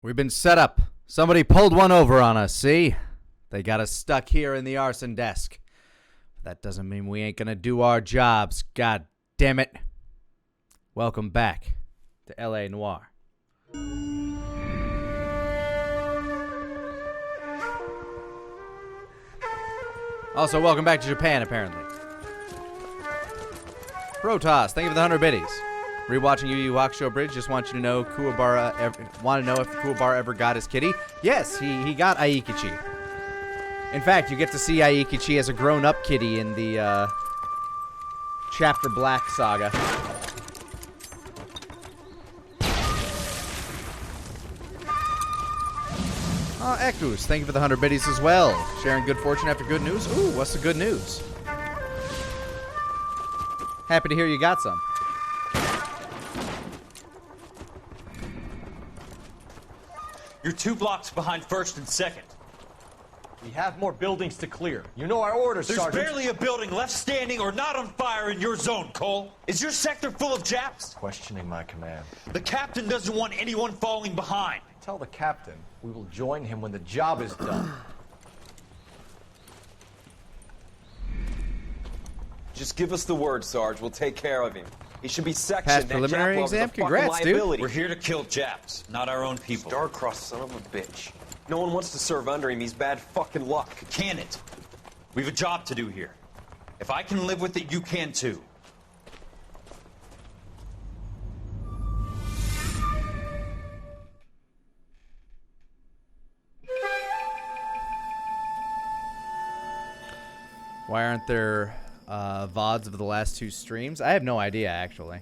We've been set up. Somebody pulled one over on us, see? They got us stuck here in the arson desk. That doesn't mean we ain't gonna do our jobs, god damn it. Welcome back to L.A. Noire. Also, welcome back to Japan, apparently. Protoss, thank you for the 100 biddies. Rewatching Yu Yu Hakusho Bridge, just want you to know want to know if Kuwabara ever got his kitty. Yes, he got Aikichi. In fact, you get to see Aikichi as a grown-up kitty in the Chapter Black saga. Oh, Ekus, thank you for the 100 biddies as well. Sharing good fortune after good news. Ooh, what's the good news? Happy to hear you got some. You're 2 blocks behind 1st and 2nd. We have more buildings to clear. You know our orders, There's Sergeant. barely a building left standing or not on fire in your zone, Cole. Is your sector full of Japs? Questioning my command. The captain doesn't want anyone falling behind. Tell the captain we will join him when the job is done. Just give us the word, Sarge. We'll take care of him. He should be sectioned. Past preliminary exam? Congrats, dude. We're here to kill Japs, not our own people. Star-crossed son of a bitch. No one wants to serve under him. He's bad fucking luck. Can it? We've a job to do here. If I can live with it, you can too. Why aren't there VODs of the last 2 streams? I have no idea, actually.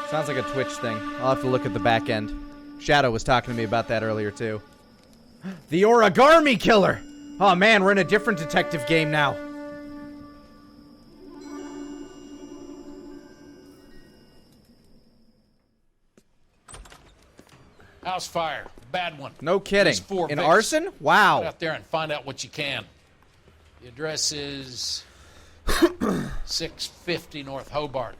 Sounds like a Twitch thing. I'll have to look at the back end. Shadow was talking to me about that earlier, too. The Origami Killer! Oh, man, we're in a different detective game now. House fire. Bad one. No kidding. There's 4 In victims. arson? Get Wow. out there and find out what you can. The address is 650 North Hobart.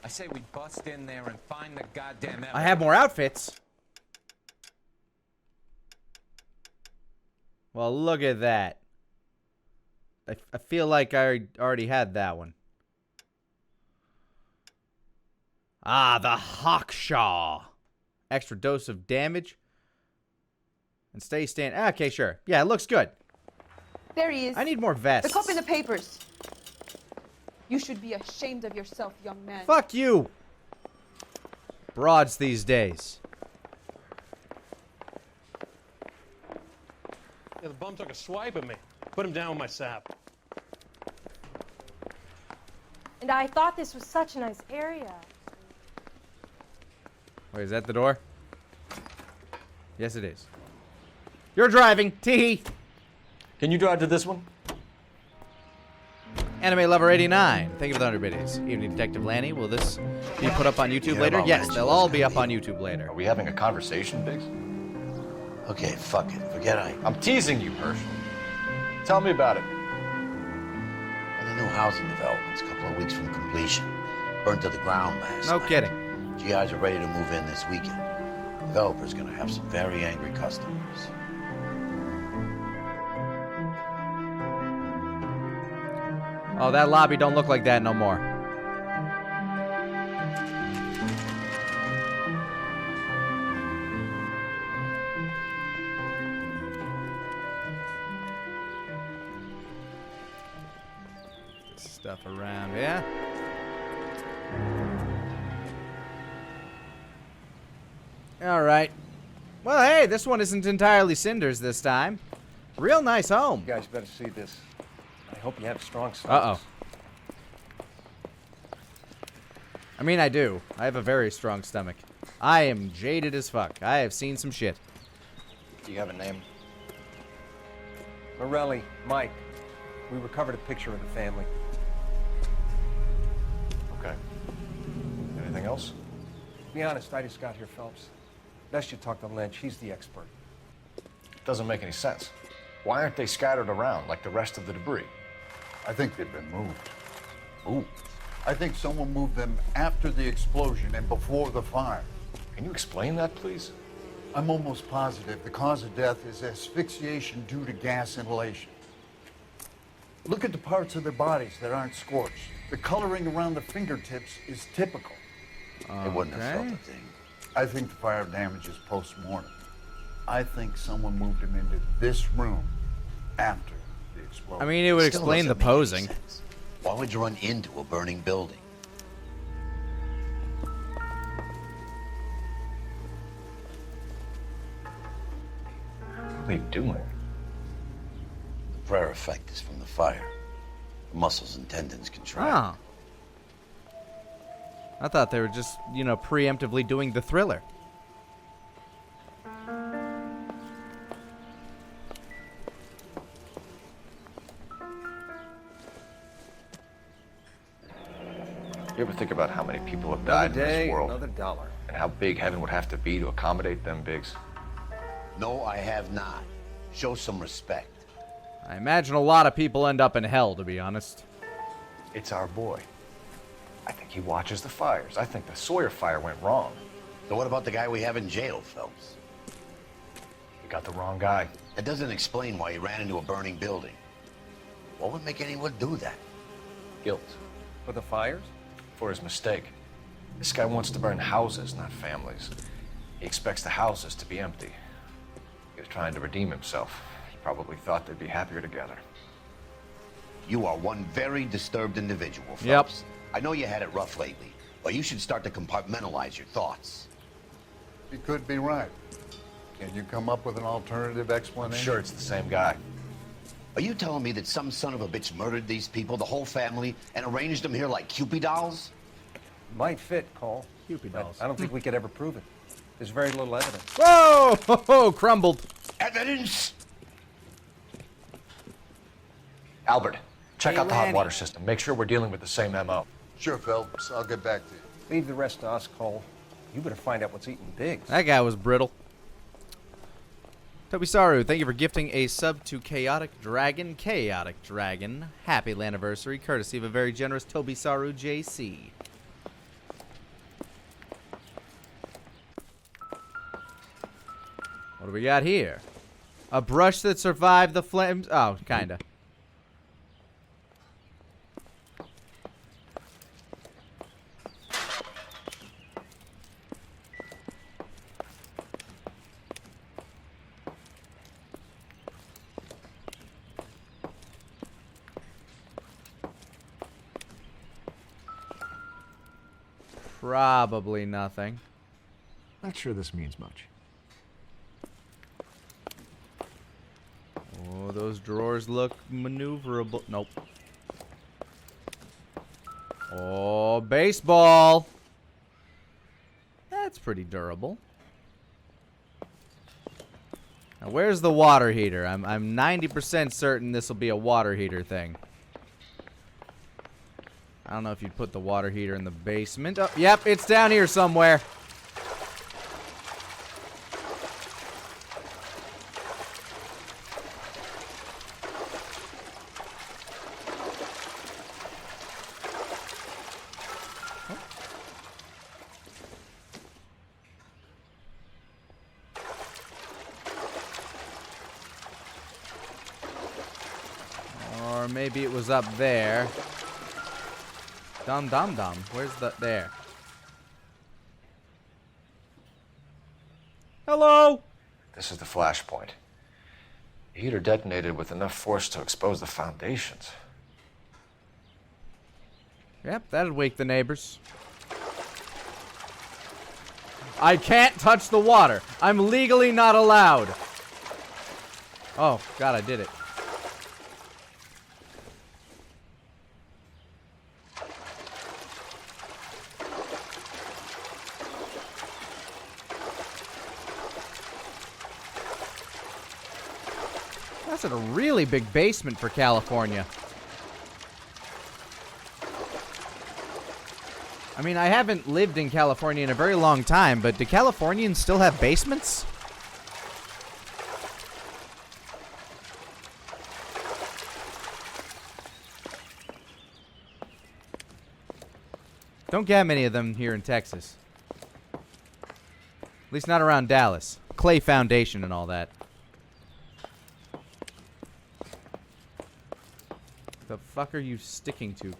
I say we bust in there and find the goddamn evidence. I have more outfits. Well, look at that. I feel like I already had that one. Ah, the Hawkshaw. Extra dose of damage. And stay stand. Okay, sure. Yeah, it looks good. There he is. I need more vests. The cop in the papers. You should be ashamed of yourself, young man. Fuck you. Broads these days. Yeah, the bum took a swipe at me. Put him down with my sap. And I thought this was such a nice area. Wait, is that the door? Yes, it is. You're driving. Tee. Can you drive to this one? Anime Lover 89. Thank you for the 100 biddies. Evening Detective Lanny. Will this be put up on YouTube later? Yes, they'll all be up on YouTube later. Are we having a conversation, Biggs? Okay, fuck it. Forget I. I'm teasing you, Herschel. Tell me about it. Well, the new housing development's a couple of weeks from completion. Burned to the ground last No night. kidding. GIs are ready to move in this weekend. Developer's gonna have some very angry customers. Oh, that lobby don't look like that no more. Stuff around, yeah? All right. Well, hey, this one isn't entirely cinders this time. Real nice home. You guys better see this. I hope you have strong Uh-oh. stomachs. I mean, I do. I have a very strong stomach. I am jaded as fuck. I have seen some shit. Do you have a name? Morelli, Mike. We recovered a picture of the family. Okay. Anything else? Be honest, I just got here, Phelps. Best you talk to Lynch. He's the expert. Doesn't make any sense. Why aren't they scattered around like the rest of the debris? I think they've been moved. Moved? I think someone moved them after the explosion and before the fire. Can you explain that, please? I'm almost positive the cause of death is asphyxiation due to gas inhalation. Look at the parts of their bodies that aren't scorched. The coloring around the fingertips is typical. They wouldn't have felt a thing. I think the fire damage is post-mortem. I think someone moved him into this room after the explosion. I mean, it would Still explain the doesn't make any posing. sense. Why would you run into a burning building? What are they doing? The prayer effect is from the fire. The muscles and tendons contract. Oh. I thought they were just, you know, preemptively doing the Thriller. You ever think about how many people have died in this world? Another dollar. And how big heaven would have to be to accommodate them bigs? No, I have not. Show some respect. I imagine a lot of people end up in hell, to be honest. It's our boy. I think he watches the fires. I think the Sawyer fire went wrong. So what about the guy we have in jail, Phelps? We got the wrong guy. That doesn't explain why he ran into a burning building. What would make anyone do that? Guilt. For the fires? For his mistake. This guy wants to burn houses, not families. He expects the houses to be empty. He was trying to redeem himself. He probably thought they'd be happier together. You are one very disturbed individual, Phelps. Yep. I know you had it rough lately, but you should start to compartmentalize your thoughts. You could be right. Can you come up with an alternative I'm explanation? sure it's the same guy. Are you telling me that some son of a bitch murdered these people, the whole family, and arranged them here like Cupid dolls? Might fit, Cole. Cupid But dolls. I don't think we could ever prove it. There's very little evidence. Whoa! Ho, ho, crumbled. Evidence? Albert, check Hey, out the hot Lanny. water system. Make sure we're dealing with the same MO. Sure, Phelps. I'll get back to you. Leave the rest to us, Cole. You better find out what's eating Biggs. That guy was brittle. Tobisaru, thank you for gifting a sub to Chaotic Dragon. Chaotic Dragon, happy anniversary, courtesy of a very generous Tobisaru JC. What do we got here? A brush that survived the flames. Oh, kinda. Probably nothing. Not sure this means much. Oh, those drawers look maneuverable. Nope. Oh, baseball. That's pretty durable. Now, where's the water heater? I'm 90% certain this will be a water heater thing. I don't know if you'd put the water heater in the basement. Oh, yep, it's down here somewhere. Or maybe it was up there. Dum dum dum. Where's the there? Hello. This is the flashpoint. The heater detonated with enough force to expose the foundations. Yep, that'd wake the neighbors. I can't touch the water. I'm legally not allowed. Oh, God, I did it. That's a really big basement for California. I mean, I haven't lived in California in a very long time, but do Californians still have basements? Don't get many of them here in Texas. At least not around Dallas. Clay Foundation and all that. The fuck are you sticking to?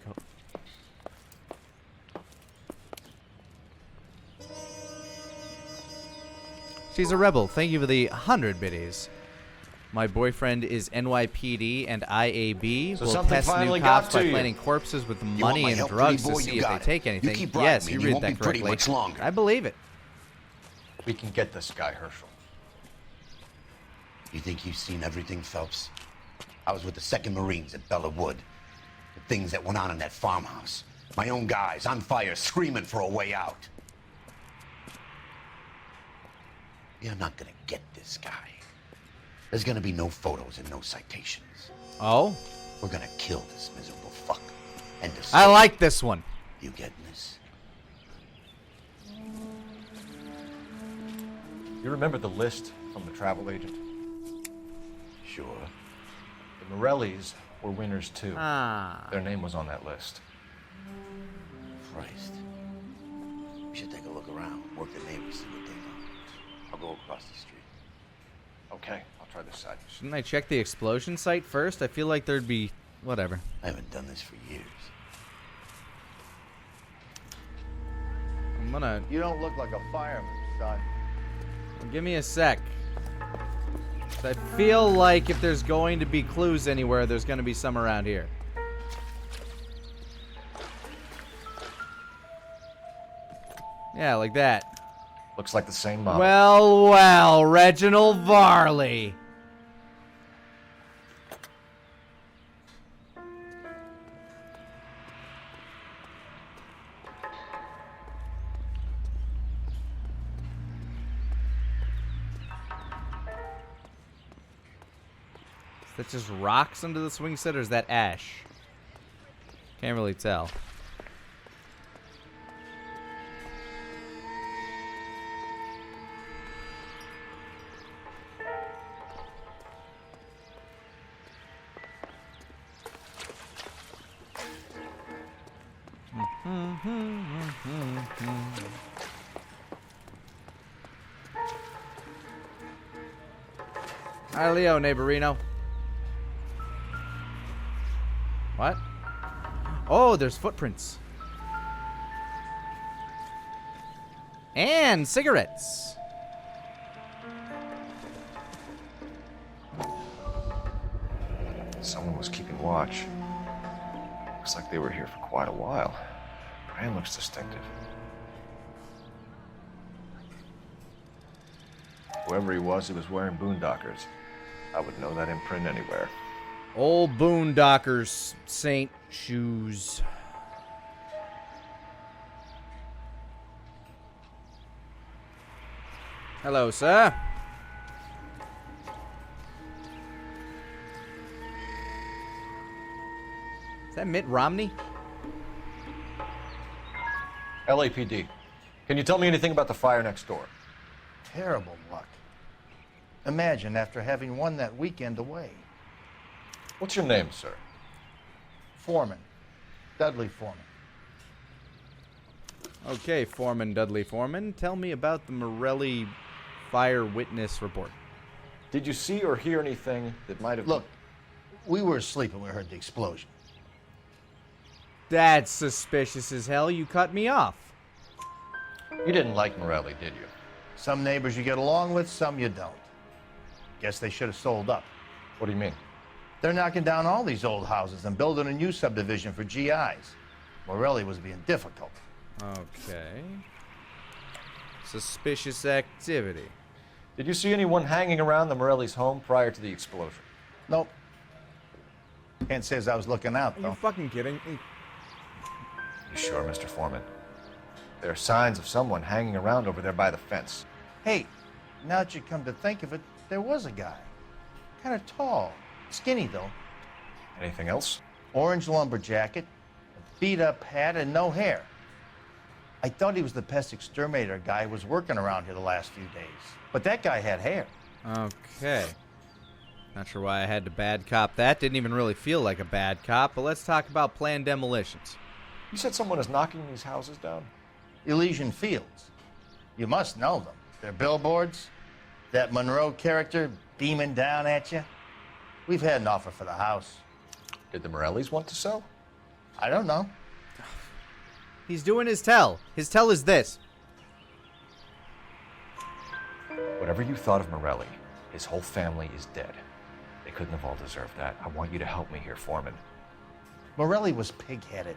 She's a rebel. Thank you for the 100 biddies. My boyfriend is NYPD and IAB. So Will something test new finally cops got by to you. planting corpses with want money my and help, drugs pretty boy? to see You if they got it. take You anything. keep bribing Yes, me you and you read won't that be pretty correctly. much longer. I believe it. We can get this guy, Herschel. You think you've seen everything, Phelps? I was with the 2nd Marines at Bella Wood. The things that went on in that farmhouse. My own guys on fire, screaming for a way out. You're not gonna get this guy. There's gonna be no photos and no citations. Oh? We're gonna kill this miserable fuck. And I like this one. You getting this? You remember the list from the travel agent? Sure. The Morellis were winners too. Ah. Their name was on that list. Christ. We should take a look around, work the neighbors, see what they know. I'll go across the street. Okay, I'll try this side. Shouldn't I check the explosion site first? I feel like there'd be... whatever. I haven't done this for years. I'm gonna... You don't look like a fireman, son. Give me a sec. I feel like if there's going to be clues anywhere, there's going to be some around here. Yeah, like that. Looks like the same model. Well, well, Reginald Varley. Is that just rocks under the swing set, or is that ash? Can't really tell. Hi, Leo, neighborino. What? Oh, there's footprints. And cigarettes. Someone was keeping watch. Looks like they were here for quite a while. Brand looks distinctive. Whoever he was wearing boondockers. I would know that imprint anywhere. Old boondockers, Saint shoes. Hello, sir. Is that Mitt Romney? LAPD. Can you tell me anything about the fire next door? Terrible luck. Imagine after having won that weekend away. What's your name, sir? Foreman. Dudley Foreman. Okay, Foreman Dudley Foreman. Tell me about the Morelli fire witness report. Did you see or hear anything that might have... Look, we were asleep when we heard the explosion. That's suspicious as hell. You cut me off. You didn't like Morelli, did you? Some neighbors you get along with, some you don't. Guess they should have sold up. What do you mean? They're knocking down all these old houses and building a new subdivision for GIs. Morelli was being difficult. Okay. Suspicious activity. Did you see anyone hanging around the Morelli's home prior to the explosion? Nope. Can't say as I was looking out, Are though. you fucking kidding me? You sure, Mr. Foreman? There are signs of someone hanging around over there by the fence. Hey, now that you come to think of it, there was a guy. Kind of tall. Skinny, though. Anything else? Orange lumber jacket, a beat-up hat, and no hair. I thought he was the pest exterminator guy who was working around here the last few days. But that guy had hair. Okay. Not sure why I had to bad cop that. Didn't even really feel like a bad cop, but let's talk about planned demolitions. You said someone is knocking these houses down? Elysian Fields. You must know them. They're billboards. That Monroe character beaming down at you. We've had an offer for the house. Did the Morellis want to sell? I don't know. He's doing his tell. His tell is this. Whatever you thought of Morelli, his whole family is dead. They couldn't have all deserved that. I want you to help me here, Foreman. Morelli was pig-headed.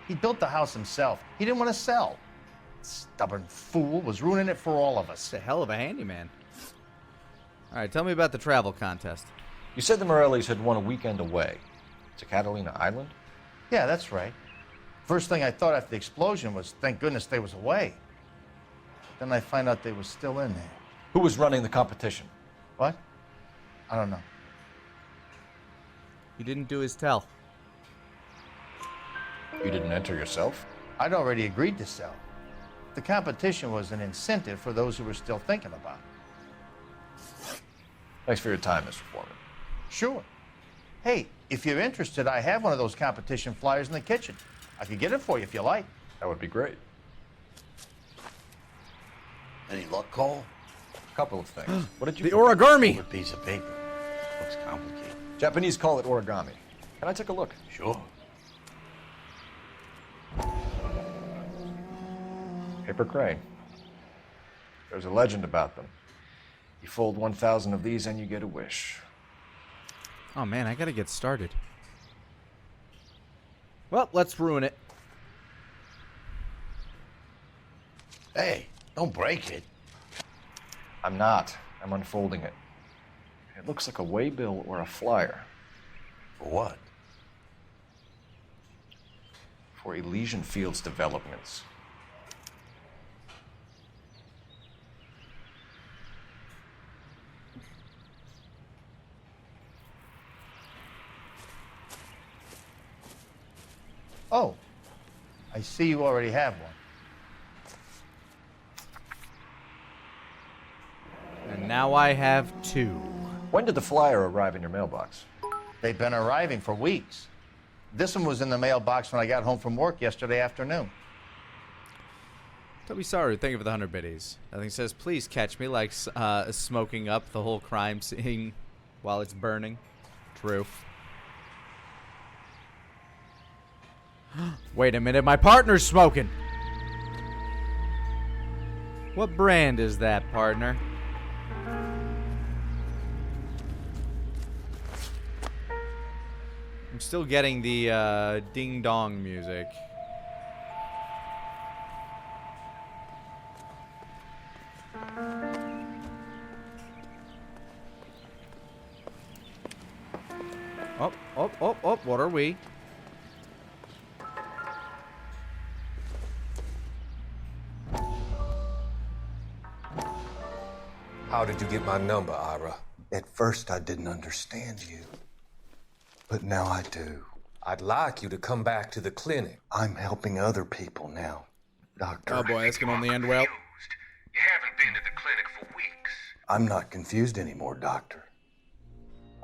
He built the house himself. He didn't want to sell. Stubborn fool was ruining it for all of us. It's a hell of a handyman. All right, tell me about the travel contest. You said the Morellis had won a weekend away to Catalina Island? Yeah, that's right. First thing I thought after the explosion was, thank goodness they was away. Then I find out they was still in there. Who was running the competition? What? I don't know. He didn't do his tell. You didn't enter yourself? I'd already agreed to sell. The competition was an incentive for those who were still thinking about it. Thanks for your time, Mr. Foreman. Sure. Hey, if you're interested, I have one of those competition flyers in the kitchen. I could get it for you if you like. That would be great. Any luck, Cole? A couple of things. What did you... The origami! A piece of paper. Looks complicated. Japanese call it origami. Can I take a look? Sure. Paper crane. There's a legend about them. You fold 1,000 of these and you get a wish. Oh man, I gotta get started. Well, let's ruin it. Hey, don't break it. I'm not. I'm unfolding it. It looks like a waybill or a flyer. For what? For Elysian Fields developments. Oh, I see you already have one. And now I have two. When did the flyer arrive in your mailbox? They've been arriving for weeks. This one was in the mailbox when I got home from work yesterday afternoon. Toby Saru, thank you for the 100 biddies. Nothing says, please catch me, like smoking up the whole crime scene while it's burning. True. Wait a minute, my partner's smoking! What brand is that, partner? I'm still getting the ding-dong music. Oh, what are we? How did you get my number, Ira? At first, I didn't understand you. But now I do. I'd like you to come back to the clinic. I'm helping other people now, Doctor. Oh boy, this can only end well. You haven't been to the clinic for weeks. I'm not confused anymore, Doctor.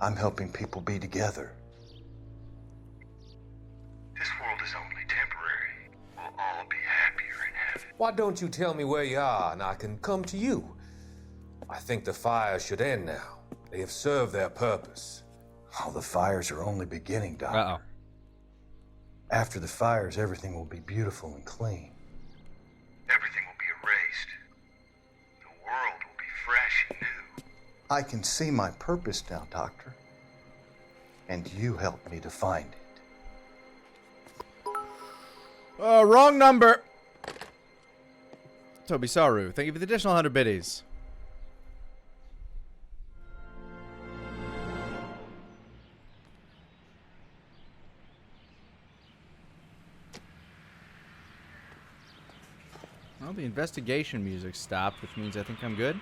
I'm helping people be together. This world is only temporary. We'll all be happier in heaven. Why don't you tell me where you are and I can come to you? I think the fire should end now. They have served their purpose. Oh, the fires are only beginning, Doctor. Uh-oh. After the fires, everything will be beautiful and clean. Everything will be erased. The world will be fresh and new. I can see my purpose now, Doctor. And you helped me to find it. Wrong number. Toby Saru, thank you for the additional 100 biddies. Well, the investigation music stopped, which means I think I'm good.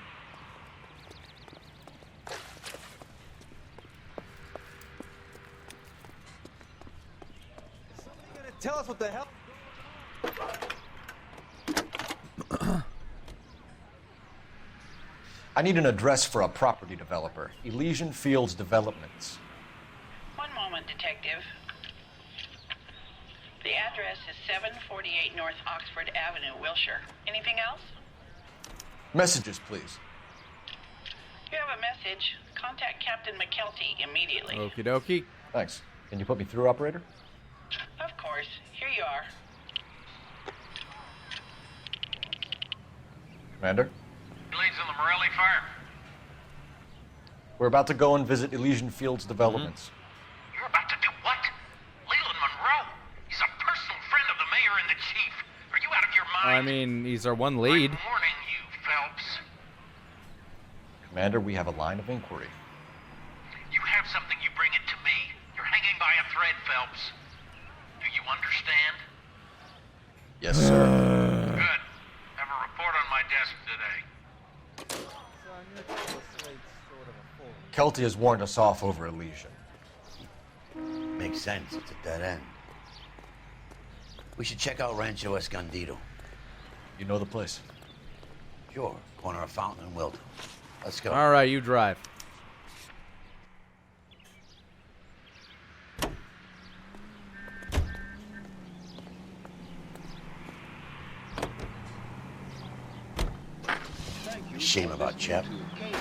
Is somebody gonna tell us what the hell? I need an address for a property developer. Elysian Fields Developments. One moment, Detective. The address is 748 North Oxford Avenue, Wilshire. Anything else? Messages, please. You have a message. Contact Captain McKelty immediately. Okie dokie. Thanks. Can you put me through, operator? Of course. Here you are. Commander? Leads on the Morelli fire. We're about to go and visit Elysian Fields developments. You're about to do what? Leland Monroe. He's a personal friend of the mayor and the chief. Are you out of your mind? I mean, he's our one lead. I'm warning you, Phelps. Commander, we have a line of inquiry. You have something, you bring it to me. You're hanging by a thread, Phelps. Do you understand? Yes, sir. Good. Have a report on my desk today. Kelty has warned us off over Elysian. Makes sense. It's a dead end. We should check out Rancho Escondido. You know the place? Sure. Corner of Fountain and Wilton. Let's go. All right, you drive. Shame about Chep.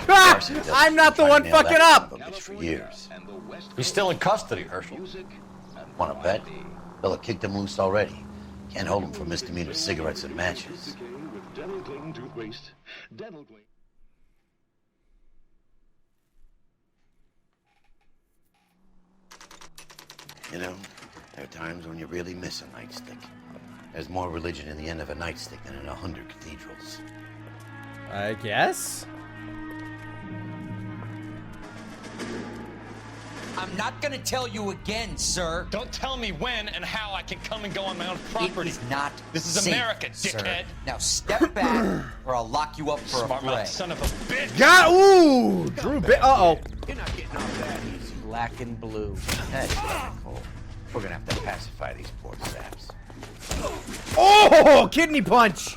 I'm not the one fucking up. For years. He's still in custody, Herschel. Want to bet? Bella kicked him loose already. Can't hold him for misdemeanor cigarettes and matches. You know, there are times when you really miss a nightstick. There's more religion in the end of a nightstick than in 100 cathedrals. I guess. I'm not gonna tell you again, sir. Don't tell me when and how I can come and go on my own property. It is not This is safe, America, sir. dickhead. Now step back, or I'll lock you up for Smart a fray. mouth son of a bitch. Got Drew Uh-oh. You're not getting off that easy. Black and blue. That's cool. We're gonna have to pacify these poor saps. Oh, kidney punch.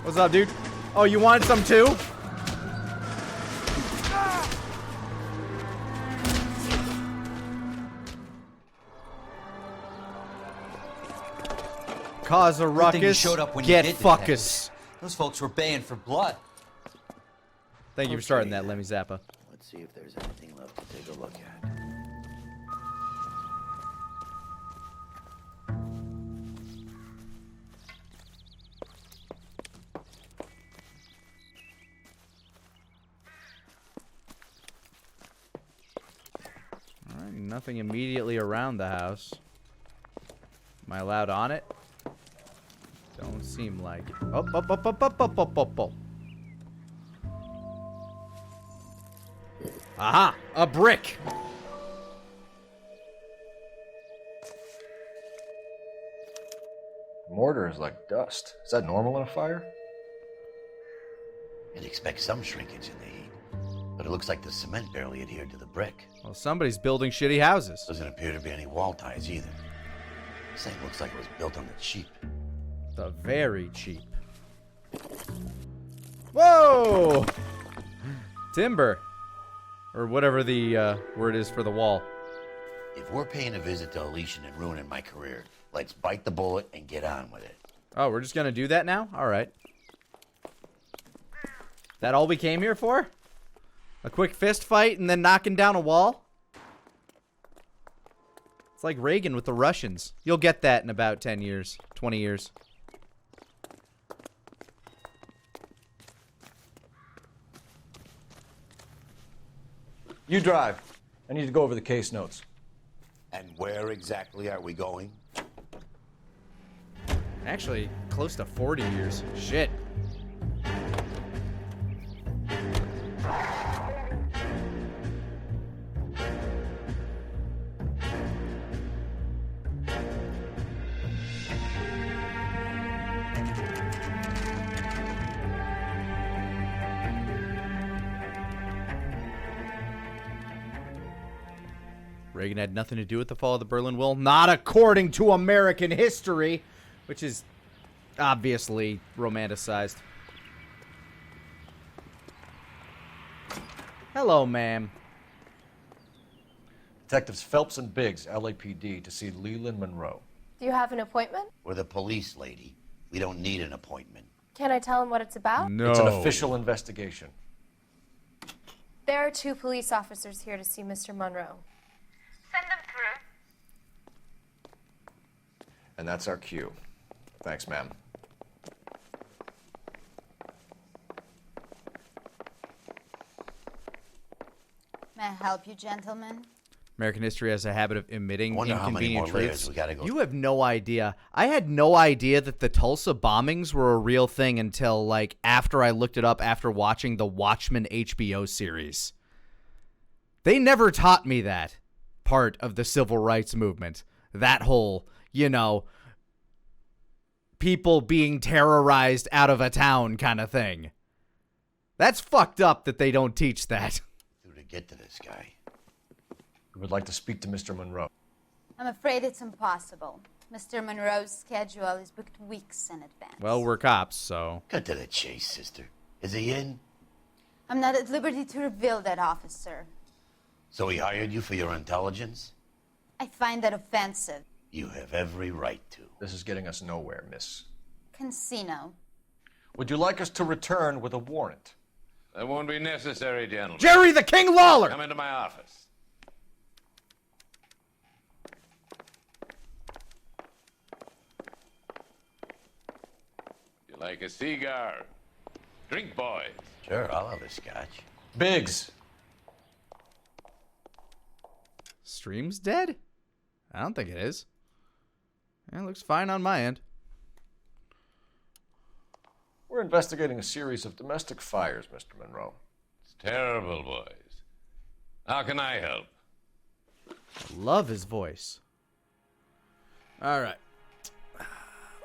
What's up, dude? Oh, you wanted some too? Cause a Good thing you ruckus. showed up when Get you did, fuckus. detectives. Those folks were baying for blood. Thank you for starting that, Lemmy Zappa. Let's see if there's anything left to take a look at. Alright, nothing immediately around the house. Am I allowed on it? Don't seem like it. Up. Aha! A brick! Mortar is like dust. Is that normal in a fire? You'd expect some shrinkage in the heat, but it looks like the cement barely adhered to the brick. Well, somebody's building shitty houses. Doesn't appear to be any wall ties either. This thing looks like it was built on the cheap. The very cheap. Whoa! Timber. Or whatever the word is for the wall. If we're paying a visit to Elysian and ruining my career, let's bite the bullet and get on with it. Oh, we're just gonna do that now? Alright. That all we came here for? A quick fist fight and then knocking down a wall? It's like Reagan with the Russians. You'll get that in about 10 years, 20 years. You drive. I need to go over the case notes. And where exactly are we going? Actually, close to 40 years. Shit. Reagan had nothing to do with the fall of the Berlin Wall. Not according to American history, which is obviously romanticized. Hello, ma'am. Detectives Phelps and Biggs, LAPD, to see Leland Monroe. Do you have an appointment? We're the police, lady. We don't need an appointment. Can I tell him what it's about? No. It's an official investigation. There are 2 police officers here to see Mr. Monroe. Send them through. And that's our cue. Thanks, ma'am. May I help you, gentlemen? American history has a habit of omitting Wonder how many inconvenient more layers truths. we gotta go You have no idea. I had no idea that the Tulsa bombings were a real thing until, like, after I looked it up after watching the Watchmen HBO series. They never taught me that part of the civil rights movement. That whole, people being terrorized out of a town kind of thing. That's fucked up that they don't teach that. To get to this guy. We would like to speak to Mr. Monroe. I'm afraid it's impossible. Mr. Monroe's schedule is booked weeks in advance. Well, we're cops, so. Cut to the chase, sister. Is he in? I'm not at liberty to reveal that, officer. So he hired you for your intelligence? I find that offensive. You have every right to. This is getting us nowhere, miss. Casino. Would you like us to return with a warrant? That won't be necessary, gentlemen. Jerry the King Lawler! Come into my office. You like a cigar? Drink, boys. Sure, I'll have a scotch. Biggs! Stream's dead? I don't think it is. It looks fine on my end. We're investigating a series of domestic fires, Mr. Monroe. It's terrible, boys. How can I help? Love his voice. All right.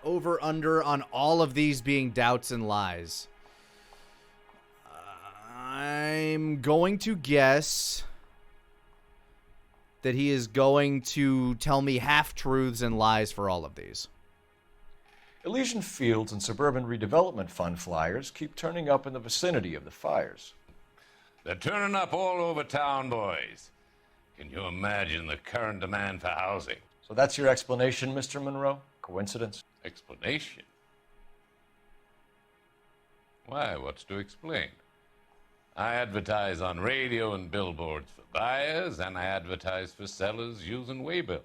Over, under on all of these being doubts and lies. I'm going to guess that he is going to tell me half-truths and lies for all of these. Elysian Fields and Suburban Redevelopment Fund flyers keep turning up in the vicinity of the fires. They're turning up all over town, boys. Can you imagine the current demand for housing? So that's your explanation, Mr. Monroe? Coincidence? Explanation? Why, what's to explain? I advertise on radio and billboards for buyers, and I advertise for sellers using waybills.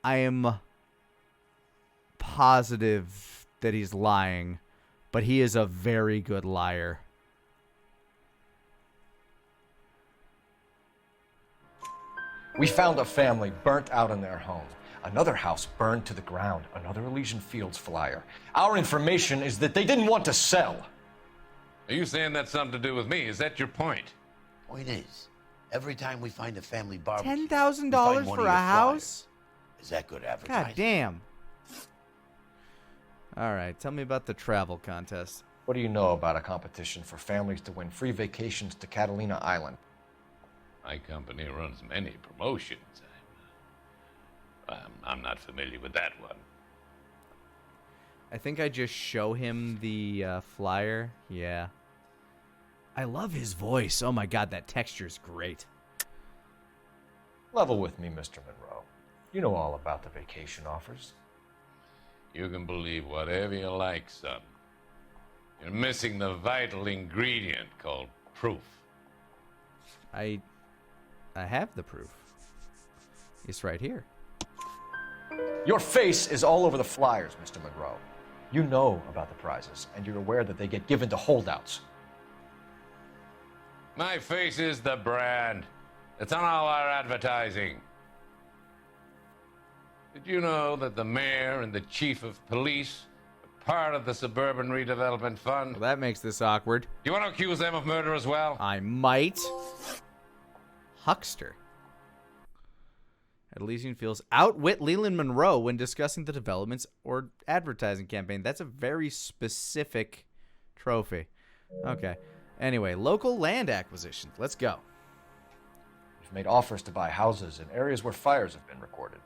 I am positive that he's lying, but he is a very good liar. We found a family burnt out in their home. Another house burned to the ground. Another Elysian Fields flyer. Our information is that they didn't want to sell. Are you saying that's something to do with me? Is that your point? Point is, every time we find a family barbecue, $10,000 for a house? Is that good advertising? God damn. All right, tell me about the travel contest. What do you know about a competition for families to win free vacations to Catalina Island? My company runs many promotions. I'm not familiar with that one. I think I just show him the flyer. Yeah. I love his voice. Oh my god, that texture's great. Level with me, Mr. Monroe. You know all about the vacation offers. You can believe whatever you like, son. You're missing the vital ingredient called proof. I have the proof. It's right here. Your face is all over the flyers, Mr. Monroe. You know about the prizes, and you're aware that they get given to holdouts. My face is the brand. It's on all our advertising. Did you know that the mayor and the chief of police are part of the Suburban Redevelopment Fund? Well, that makes this awkward. Do you want to accuse them of murder as well? I might. Huckster. Elysian Fields outwit Leland Monroe when discussing the developments or advertising campaign. That's a very specific trophy. Okay. Anyway, local land acquisitions. Let's go. We've made offers to buy houses in areas where fires have been recorded.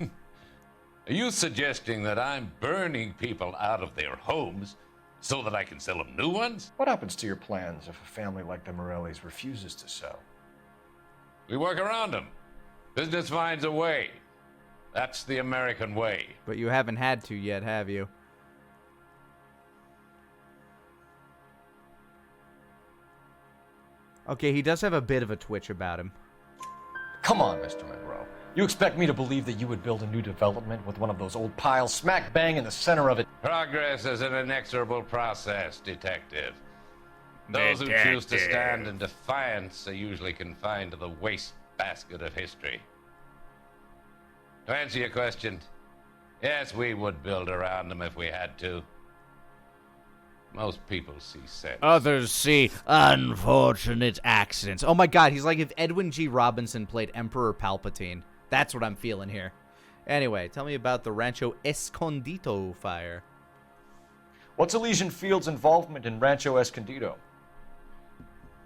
Are you suggesting that I'm burning people out of their homes so that I can sell them new ones? What happens to your plans if a family like the Morellis refuses to sell? We work around them. Business finds a way. That's the American way. But you haven't had to yet, have you? Okay, he does have a bit of a twitch about him. Come on, Mr. Monroe. You expect me to believe that you would build a new development with one of those old piles smack bang in the center of it? Progress is an inexorable process, detective. Those who choose to stand in defiance are usually confined to the wastebasket of history. To answer your question, yes, we would build around them if we had to. Most people see sense. Others see unfortunate accidents. Oh my god, he's like if Edwin G. Robinson played Emperor Palpatine. That's what I'm feeling here. Anyway, tell me about the Rancho Escondido fire. What's Elysian Field's involvement in Rancho Escondido?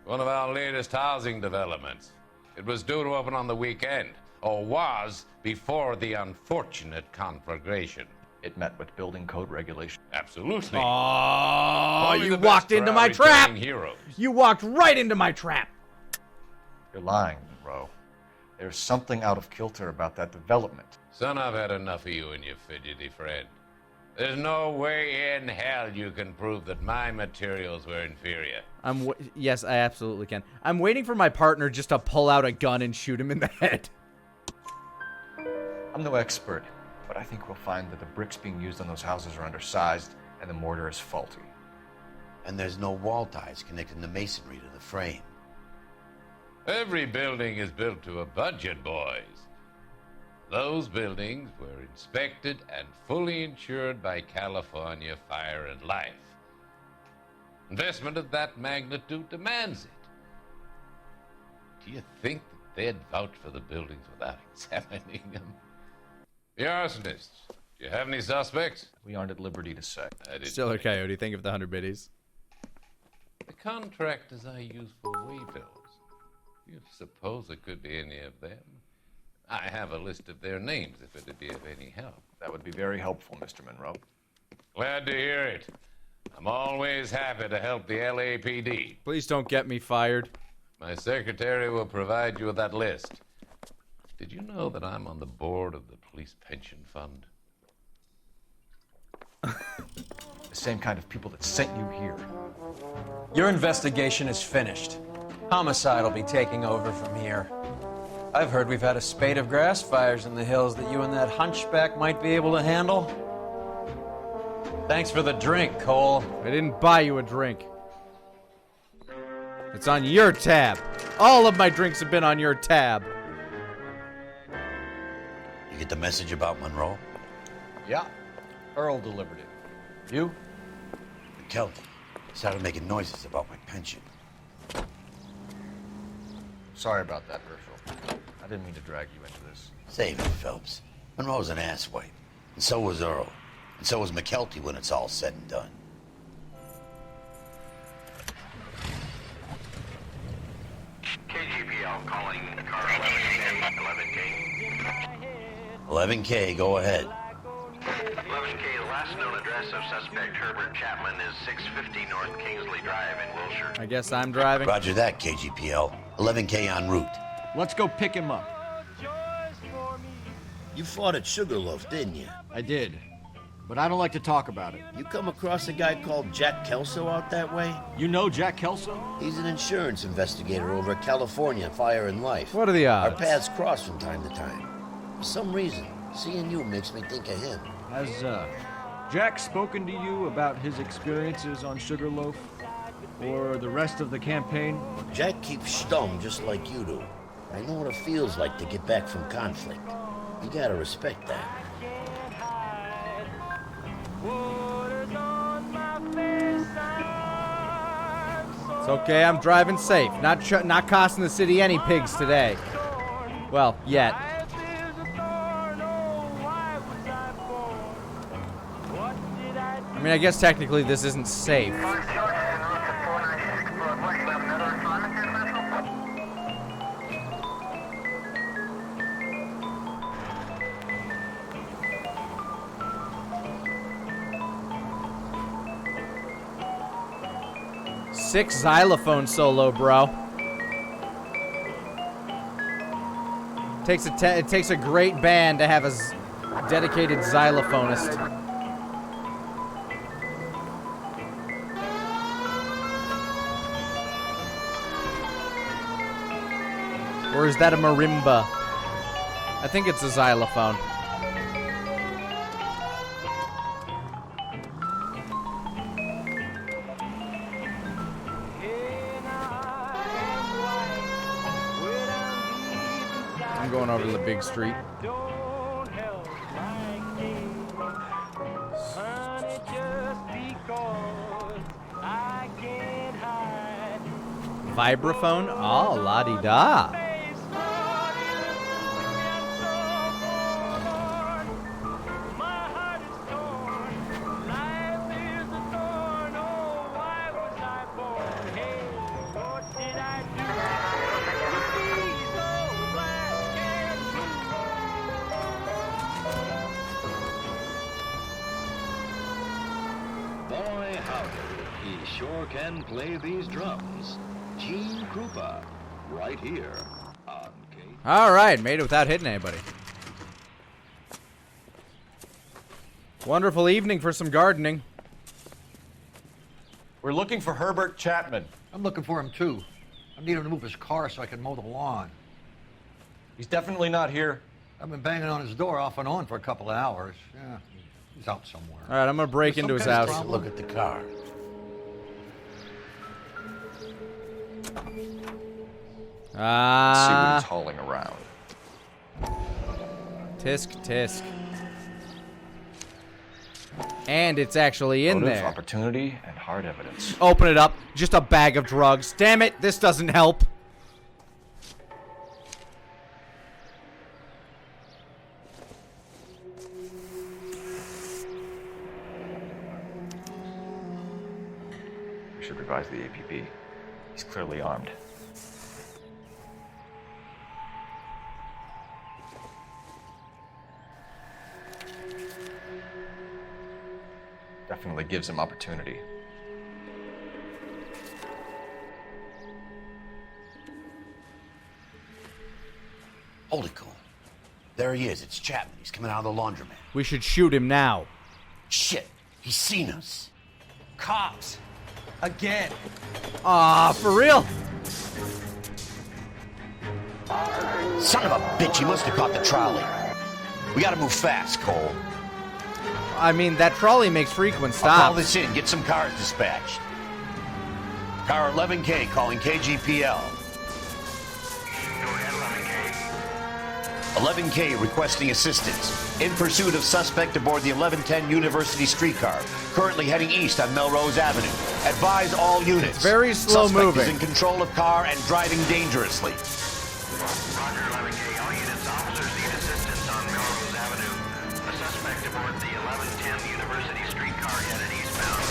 One of our latest housing developments. It was due to open on the weekend, or was before the unfortunate conflagration. It met with building code regulation. Absolutely. Oh, Only you the best walked for into our my trap! returning heroes. You walked right into my trap! You're lying, Monroe. There's something out of kilter about that development. Son, I've had enough of you and your fidgety friend. There's no way in hell you can prove that my materials were inferior. Yes, I absolutely can. I'm waiting for my partner just to pull out a gun and shoot him in the head. I'm no expert, but I think we'll find that the bricks being used on those houses are undersized and the mortar is faulty. And there's no wall ties connecting the masonry to the frame. Every building is built to a budget, boys. Those buildings were inspected and fully insured by California Fire and Life. Investment of that magnitude demands it. Do you think that they'd vouch for the buildings without examining them? The arsonists, do you have any suspects? We aren't at liberty to say. Still a coyote. Think of the 100 biddies. The contractors I use for way bills. Do you suppose it could be any of them? I have a list of their names if it'd be of any help. That would be very helpful, Mr. Monroe. Glad to hear it. I'm always happy to help the LAPD. Please don't get me fired. My secretary will provide you with that list. Did you know that I'm on the board of the police pension fund? The same kind of people that sent you here. Your investigation is finished. Homicide will be taking over from here. I've heard we've had a spate of grass fires in the hills that you and that hunchback might be able to handle. Thanks for the drink, Cole. I didn't buy you a drink. It's on your tab. All of my drinks have been on your tab. You get the message about Monroe? Yeah. Earl delivered it. You? McKelty started making noises about my pension. Sorry about that, Herschel. I didn't mean to drag you into this. Save it, Phelps. Monroe's an asswipe. And so was Earl. And so was McKelty when it's all said and done. KGPL calling car 11K. 11K, go ahead. 11K, the last known address of suspect Herbert Chapman is 650 North Kingsley Drive in Wilshire. I guess I'm driving. Roger that, KGPL. 11K en route. Let's go pick him up. You fought at Sugarloaf, didn't you? I did, but I don't like to talk about it. You come across a guy called Jack Kelso out that way? You know Jack Kelso? He's an insurance investigator over at California Fire and Life. What are the odds? Our paths cross from time to time. For some reason, seeing you makes me think of him. Has Jack spoken to you about his experiences on Sugarloaf or the rest of the campaign? Jack keeps stum just like you do. I know what it feels like to get back from conflict. You gotta respect that. It's okay, I'm driving safe. Not costing the city any pigs today. Well, yet. I mean, I guess technically this isn't safe. Sick xylophone solo, bro. It takes a great band to have a dedicated xylophonist. Or is that a marimba? I think it's a xylophone. I'm going over to the big street. Vibraphone? Oh, la-di-da. Boy, howdy, he sure can play these drums. Gene Krupa, right here on K. All right, made it without hitting anybody. Wonderful evening for some gardening. We're looking for Herbert Chapman. I'm looking for him too. I need him to move his car so I can mow the lawn. He's definitely not here. I've been banging on his door off and on for a couple of hours. Yeah, he's out somewhere. All right, I'm gonna break into his house. Look at the car. See what he's hauling around. Tisk, tisk. And it's actually in Motive, there. Opportunity, and hard evidence. Open it up. Just a bag of drugs. Damn it, this doesn't help. We should revise the APB. He's clearly armed. Definitely gives him opportunity. Hold it, Cole. There he is. It's Chapman. He's coming out of the laundromat. We should shoot him now. Shit. He's seen us. Cops. Again. Ah, for real? Son of a bitch. He must have caught the trolley. We gotta move fast, Cole. I mean, that trolley makes frequent I'll stops. call this in. Get some cars dispatched. Car 11K calling KGPL. 11K requesting assistance. In pursuit of suspect aboard the 1110 University streetcar. Currently heading east on Melrose Avenue. Advise all units. It's very slow Suspect moving. is in control of car and driving dangerously. Roger, 11K. All units, officers need assistance on Melrose Avenue. A suspect aboard the 1110 University streetcar headed eastbound.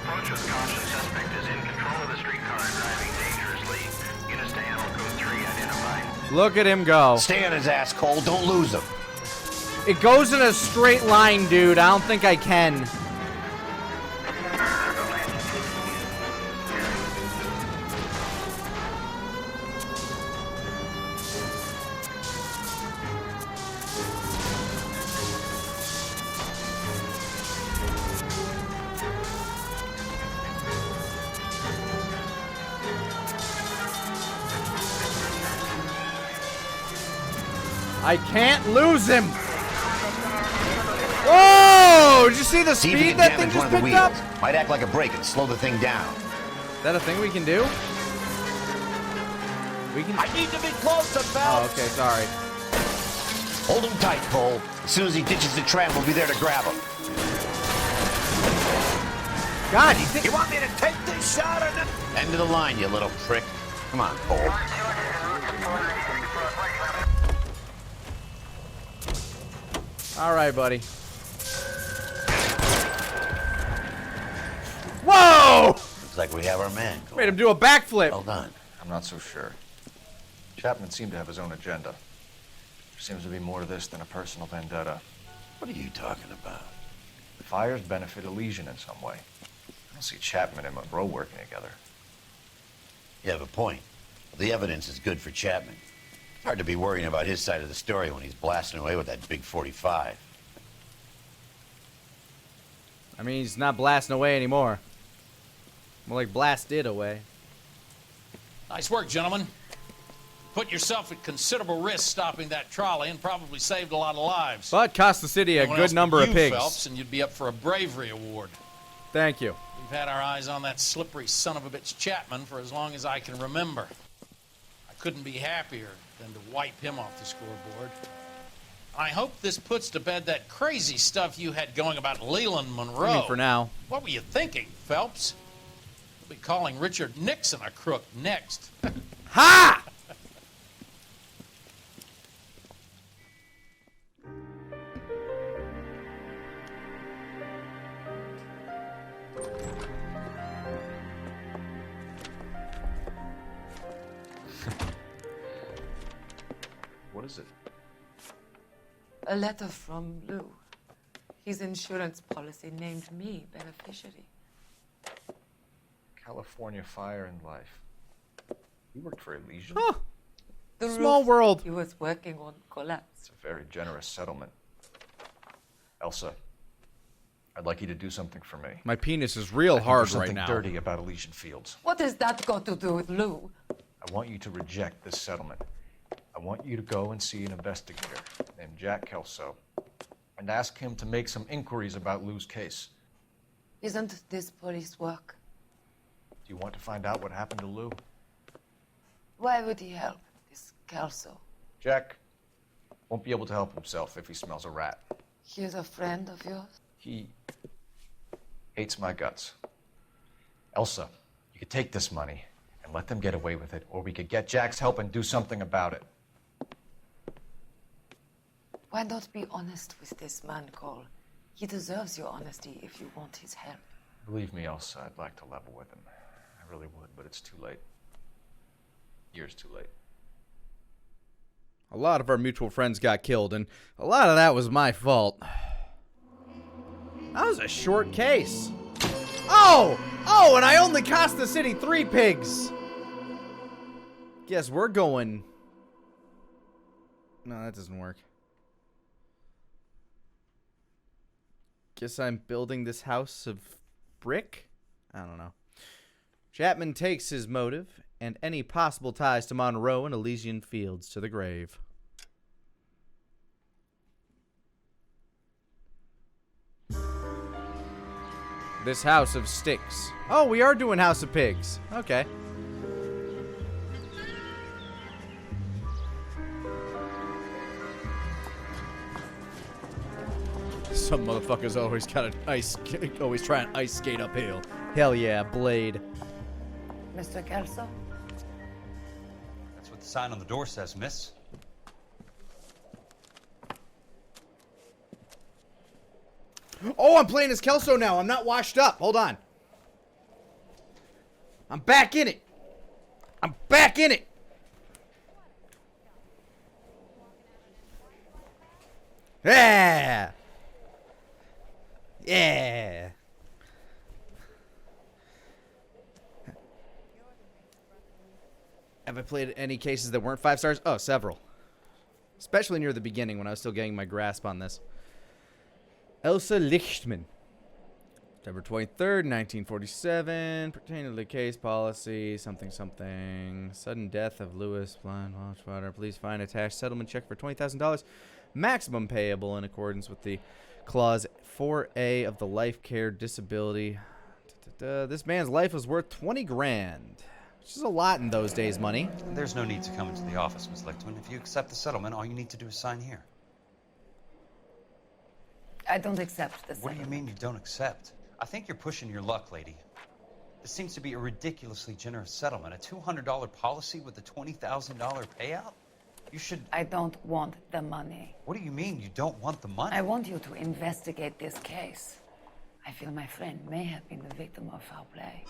Approach with caution. Suspect is in control of the streetcar and driving dangerously. Units to handle code 3 identified. Look at him go. Stay on his ass, Cole. Don't lose him. It goes in a straight line, dude. I don't think I can. I can't lose him. Whoa! Did you see the See if you speed can that thing damage one just of the picked up? wheels. Might act like a brake and slow the thing down. Is that a thing we can do? We can. I need to be closer, pal. Oh, okay, sorry. Hold him tight, Cole. As soon as he ditches the tram, we'll be there to grab him. God, you think you want me to take this shot or not? End of the line, you little prick. Come on, Cole. All right, buddy. Whoa! Looks like we have our man, Cole. Made him do a backflip. Well done. I'm not so sure. Chapman seemed to have his own agenda. There seems to be more to this than a personal vendetta. What are you talking about? The fires benefit Elysian in some way. I don't see Chapman and Monroe working together. You have a point. The evidence is good for Chapman. Hard to be worrying about his side of the story when he's blasting away with that big 45. I mean, he's not blasting away anymore. More like blasted away. Nice work, gentlemen. Put yourself at considerable risk stopping that trolley and probably saved a lot of lives. But cost the city a Anyone good else but number of you, pigs. Phelps, and you'd be up for a bravery award. Thank you. We've had our eyes on that slippery son of a bitch Chapman for as long as I can remember. I couldn't be happier than to wipe him off the scoreboard. I hope this puts to bed that crazy stuff you had going about Leland Monroe. I mean, for now. What were you thinking, Phelps? We'll be calling Richard Nixon a crook next. Ha! What is it? A letter from Lou. His insurance policy named me beneficiary. California Fire and Life. You worked for Elysian? Huh. The Small roof world. he was working on collapsed. It's a very generous settlement. Elsa, I'd like you to do something for me. My penis is real I think hard there's right something now. dirty about Elysian Fields. What has that got to do with Lou? I want you to reject this settlement. I want you to go and see an investigator named Jack Kelso and ask him to make some inquiries about Lou's case. Isn't this police work? Do you want to find out what happened to Lou? Why would he help this Kelso? Jack won't be able to help himself if he smells a rat. He's a friend of yours? He hates my guts. Elsa, you could take this money and let them get away with it, or we could get Jack's help and do something about it. Why not be honest with this man, Cole? He deserves your honesty if you want his help. Believe me, Elsa, I'd like to level with him. I really would, but it's too late. Years too late. A lot of our mutual friends got killed, and a lot of that was my fault. That was a short case. Oh! Oh, and I only cost the city 3 pigs. Guess we're going... No, that doesn't work. Guess I'm building this house of brick? I don't know. Chapman takes his motive and any possible ties to Monroe and Elysian Fields to the grave. This house of sticks. Oh, we are doing House of Pigs. Okay. Some motherfuckers always got an always try and ice skate uphill. Hell yeah, Blade. Mr. Kelso? That's what the sign on the door says, miss. Oh, I'm playing as Kelso now. I'm not washed up. Hold on. I'm back in it. I'm back in it. Yeah. Yeah. Have I played any cases that weren't 5 stars? Oh, several. Especially near the beginning when I was still getting my grasp on this. Elsa Lichtman. September 23rd, 1947. Pertaining to the case policy. Something, something. Sudden death of Lewis Blind Watchwater. Please find attached settlement check for $20,000. Maximum payable in accordance with the Clause 4A of the Life Care Disability. This man's life was worth 20 grand. Which is a lot in those days' money. There's no need to come into the office, Miss Lichtman. If you accept the settlement, all you need to do is sign here. I don't accept this. What do you mean you don't accept? I think you're pushing your luck, lady. This seems to be a ridiculously generous settlement. A $200 policy with a $20,000 payout? You should... I don't want the money. What do you mean you don't want the money? I want you to investigate this case. I feel my friend may have been the victim of foul play.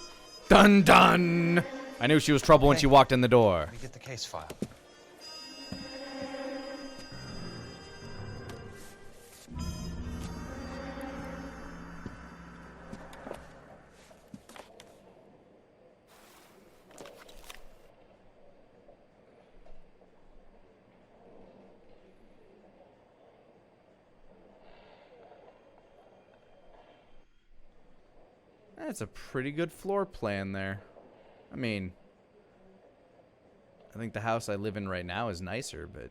Dun dun! I knew she was trouble when she walked in the door. Let me get the case file. That's a pretty good floor plan there. I mean, I think the house I live in right now is nicer, but...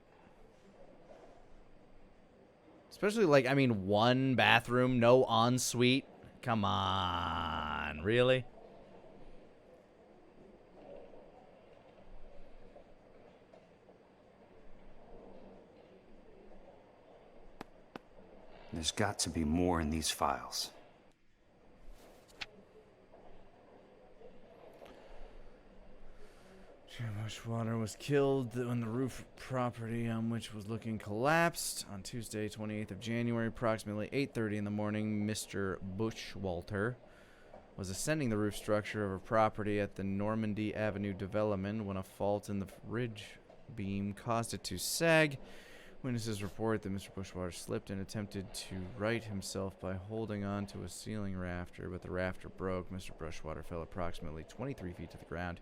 Especially, like, I mean, one bathroom, no ensuite. Come on, really? There's got to be more in these files. Bushwater was killed when the roof property on which was looking collapsed on Tuesday, 28th of January, approximately 8:30 in the morning. Mr. Bushwalter was ascending the roof structure of a property at the Normandy Avenue development when a fault in the ridge beam caused it to sag. Witnesses report that Mr. Bushwater slipped and attempted to right himself by holding on to a ceiling rafter, but the rafter broke. Mr. Bushwater fell approximately 23 feet to the ground.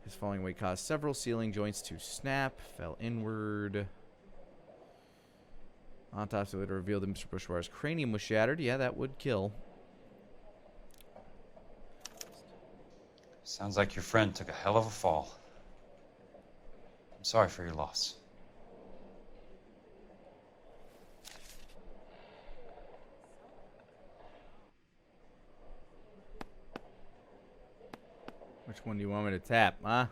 His falling weight caused several ceiling joints to snap, fell inward. Autopsy later revealed that Mr. Bushwater's cranium was shattered. Yeah, that would kill. Sounds like your friend took a hell of a fall. I'm sorry for your loss. Which one do you want me to tap, huh?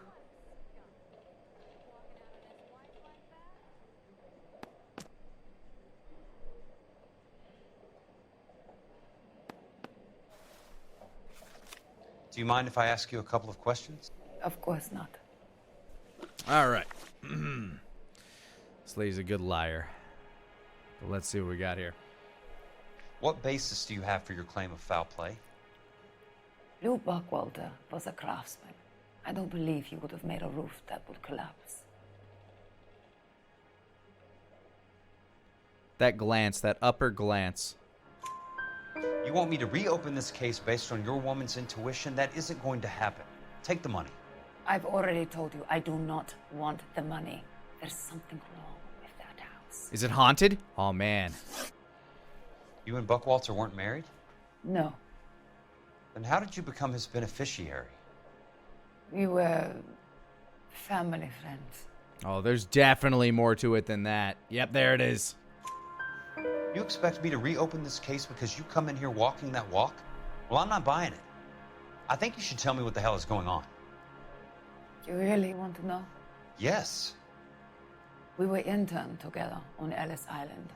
Do you mind if I ask you a couple of questions? Of course not. All right. This lady's a good liar. But let's see what we got here. What basis do you have for your claim of foul play? Lou Buckwalter was a craftsman. I don't believe he would have made a roof that would collapse. That glance, that upper glance. You want me to reopen this case based on your woman's intuition? That isn't going to happen. Take the money. I've already told you I do not want the money. There's something wrong with that house. Is it haunted? Oh, man. You and Buckwalter weren't married? No. Then how did you become his beneficiary? We were family friends. Oh, there's definitely more to it than that. Yep, there it is. You expect me to reopen this case because you come in here walking that walk? Well, I'm not buying it. I think you should tell me what the hell is going on. You really want to know? Yes. We were interned together on Ellis Island.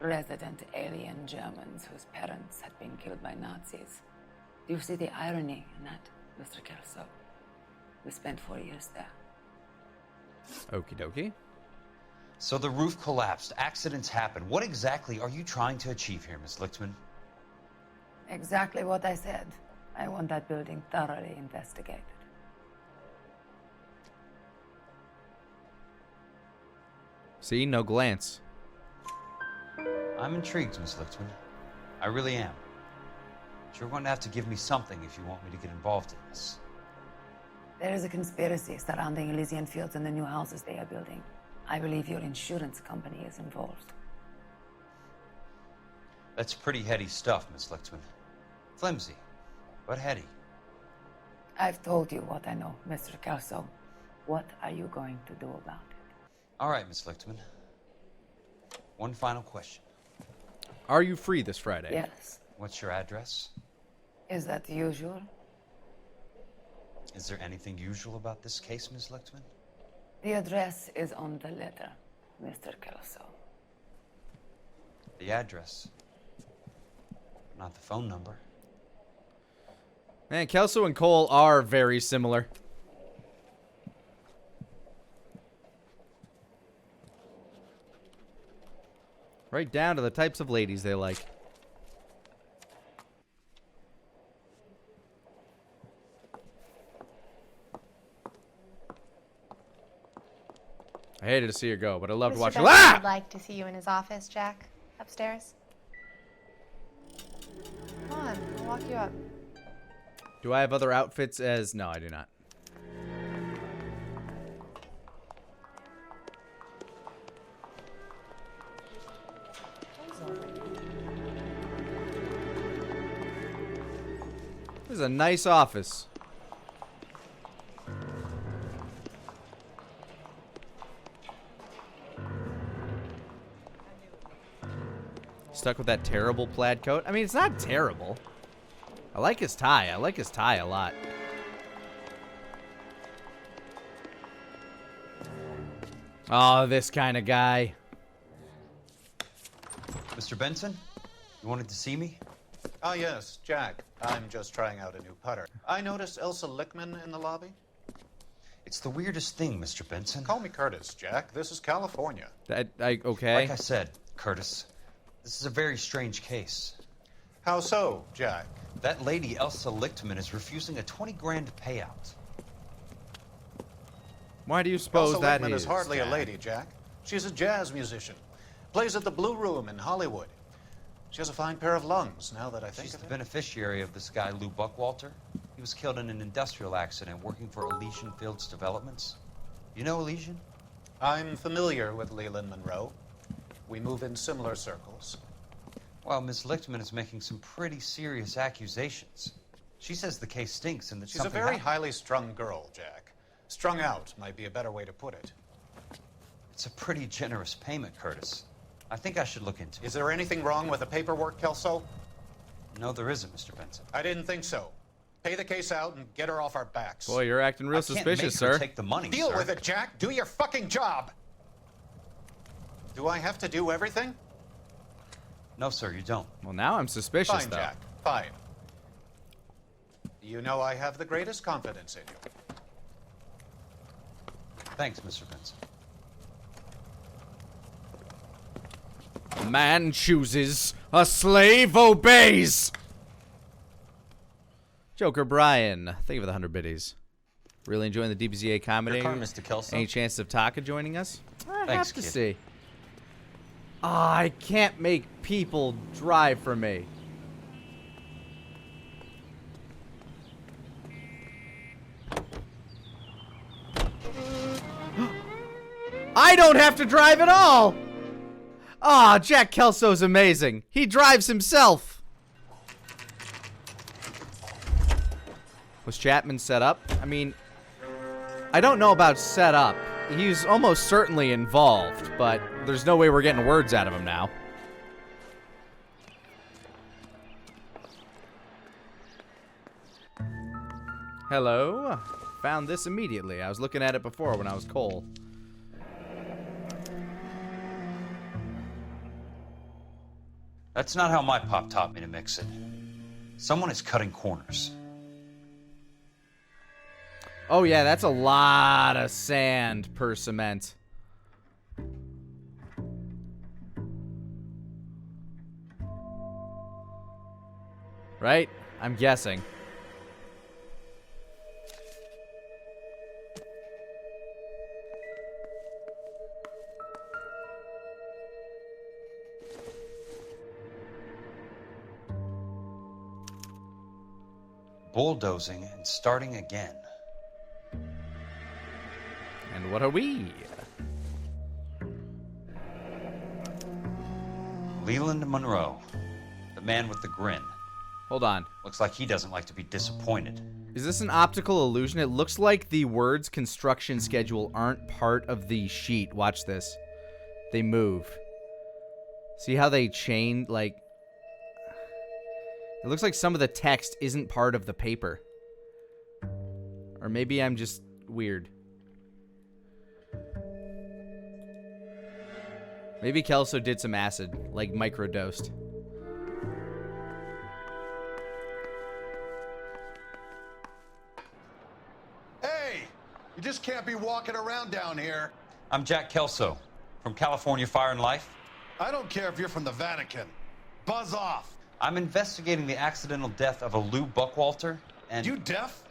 Resident alien Germans whose parents had been killed by Nazis. Do you see the irony in that, Mr. Kelso? We spent 4 years there. Okie dokie. So the roof collapsed. Accidents happen. What exactly are you trying to achieve here, Miss Lichtman? Exactly what I said. I want that building thoroughly investigated. See, no glance. I'm intrigued, Miss Lichtman. I really am. But you're going to have to give me something if you want me to get involved in this. There is a conspiracy surrounding Elysian Fields and the new houses they are building. I believe your insurance company is involved. That's pretty heady stuff, Miss Lichtman. Flimsy, but heady. I've told you what I know, Mr. Kelso. What are you going to do about it? All right, Miss Lichtman. One final question. Are you free this Friday? Yes. What's your address? Is that usual? Is there anything usual about this case, Miss Lichtman? The address is on the letter, Mr. Kelso. The address, not the phone number. Man, Kelso and Cole are very similar. Right down to the types of ladies they like. I hated to see her go, but I loved watching. Benson would like to see you in his office, Jack. Upstairs. Come on, I'll walk you up. Do I have other outfits as... No, I do not. This is a nice office. Stuck with that terrible plaid coat. I mean, it's not terrible. I like his tie. I like his tie a lot. Oh, this kind of guy. Mr. Benson, you wanted to see me? Ah, yes, Jack. I'm just trying out a new putter. I noticed Elsa Lickman in the lobby. It's the weirdest thing, Mr. Benson. Call me Curtis, Jack. This is California. Okay. Like I said, Curtis, this is a very strange case. How so, Jack? That lady, Elsa Lichtman, is refusing a 20 grand payout. Why do you suppose Elsa that Lickman is, is hardly Jack? a lady, Jack. She's a jazz musician. Plays at the Blue Room in Hollywood. She has a fine pair of lungs, now that I think She's of the it. beneficiary of this guy, Lou Buckwalter. He was killed in an industrial accident working for Elysian Fields Developments. You know Elysian? I'm familiar with Leland Monroe. We move in similar circles. Well, Miss Lichtman is making some pretty serious accusations. She says the case stinks and that She's a something very happened. highly strung girl, Jack. Strung out might be a better way to put it. It's a pretty generous payment, Curtis. I think I should look into it. Is there anything wrong with the paperwork, Kelso? No, there isn't, Mr. Benson. I didn't think so. Pay the case out and get her off our backs. Boy, you're acting real suspicious, sir. Take the money, Deal sir. with it, Jack. Do your fucking job. Do I have to do everything? No, sir, you don't. Well, now I'm suspicious, Fine, though. Jack. Fine. You know I have the greatest confidence in you. Thanks, Mr. Benson. A man chooses, a slave obeys. Joker Brian, thank you for the 100 biddies. Really enjoying the DBZA comedy. Your car, Mr. Kelso. Any chance of Taka joining us? I Thanks, have to kid. see. Ah, I can't make people drive for me. I don't have to drive at all! Ah, Jack Kelso's amazing. He drives himself. Was Chapman set up? I mean, I don't know about set up. He's almost certainly involved, but there's no way we're getting words out of him now. Hello. Found this immediately. I was looking at it before when I was Cole. That's not how my pop taught me to mix it. Someone is cutting corners. Oh yeah, that's a lot of sand per cement. Right? I'm guessing. Bulldozing and starting again. And what are we? Leland Monroe, the man with the grin. Hold on. Looks like he doesn't like to be disappointed. Is this an optical illusion? It looks like the words construction schedule aren't part of the sheet. Watch this. They move. See how they chain, like... It looks like some of the text isn't part of the paper. Or maybe I'm just weird. Maybe Kelso did some acid, like microdosed. Hey! You just can't be walking around down here. I'm Jack Kelso, from California Fire and Life. I don't care if you're from the Vatican. Buzz off. I'm investigating the accidental death of a Lou Buckwalter, and... You deaf?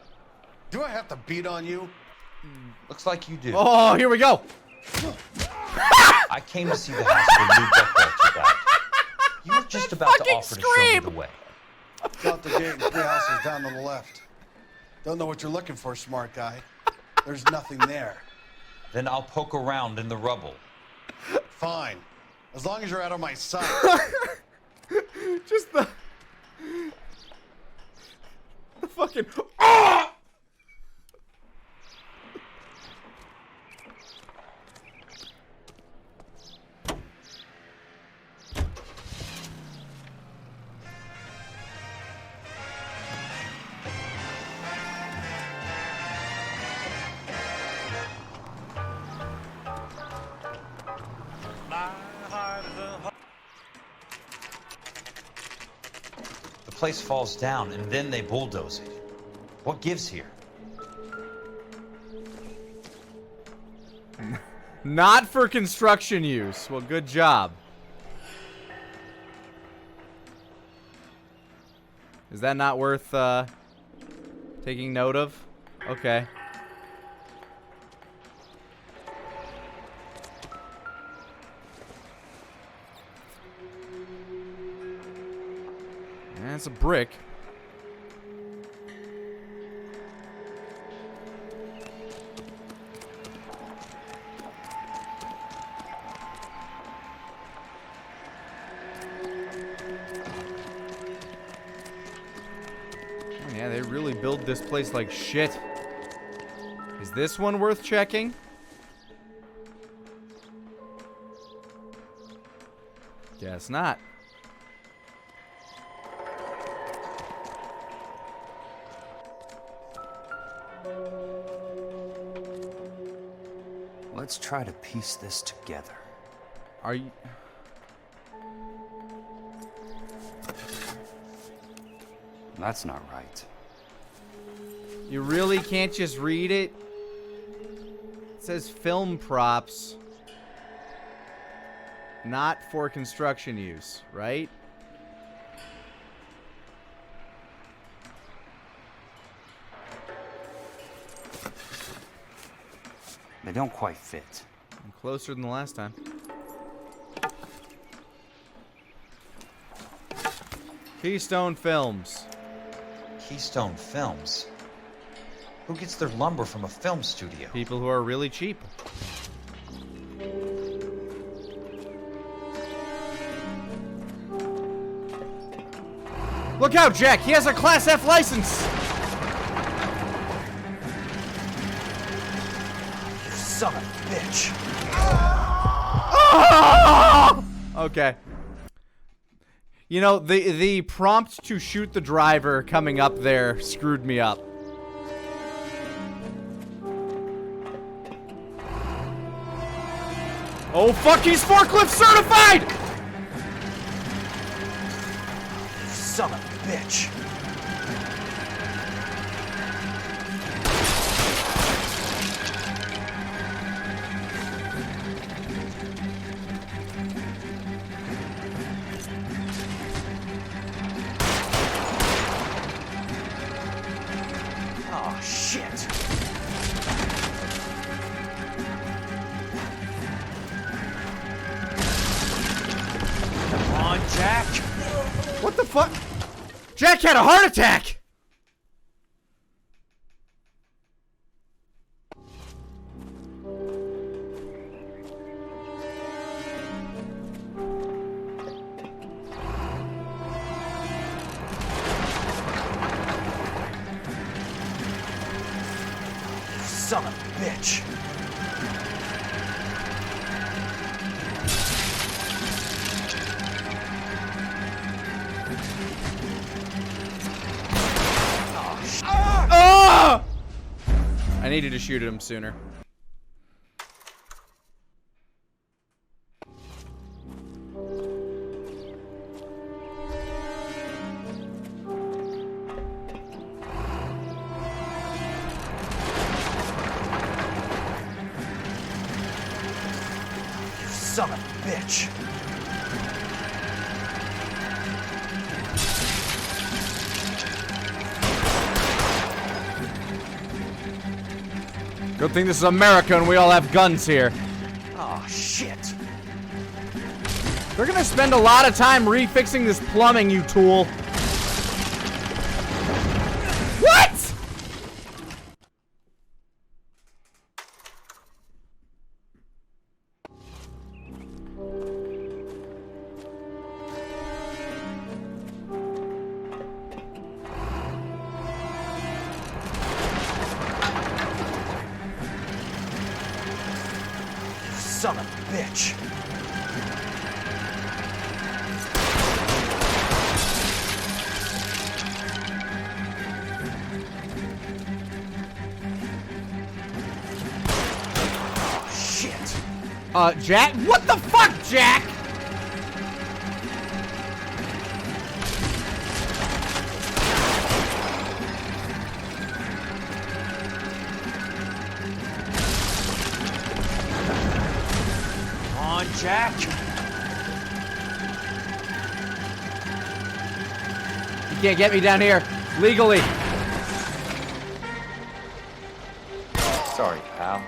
Do I have to beat on you? Looks like you do. Oh, here we go! I came to see the house where Lou Buckwalter died. You were just about to offer to show me the way. Out the gate and 3 houses down to the left. Don't know what you're looking for, smart guy. There's nothing there. Then I'll poke around in the rubble. Fine. As long as you're out of my sight. Just the fucking. Oh! The place falls down, and then they bulldoze it. What gives here? Not for construction use. Well, good job. Is that not worth taking note of? Okay. That's a brick. Oh, yeah, they really build this place like shit. Is this one worth checking? Guess not. Let's try to piece this together. Are you... That's not right. You really can't just read it? It says film props. Not for construction use, right? They don't quite fit. I'm closer than the last time. Keystone Films. Keystone Films? Who gets their lumber from a film studio? People who are really cheap. Look out, Jack! He has a Class F license! You son of a bitch! Okay. You know, the prompt to shoot the driver coming up there screwed me up. Oh fuck, he's forklift certified! Son of a bitch! Oh, shit! Come on, Jack! What the fuck? Jack had a heart attack! Son of a bitch! Oh! I needed to shoot him sooner. Son of a bitch! Good thing this is America and we all have guns here. Oh, shit! They're gonna spend a lot of time refixing this plumbing, you tool. What?! bitch. Jack? What the fuck, Jack? Come on, Jack. You can't get me down here legally. Sorry, pal.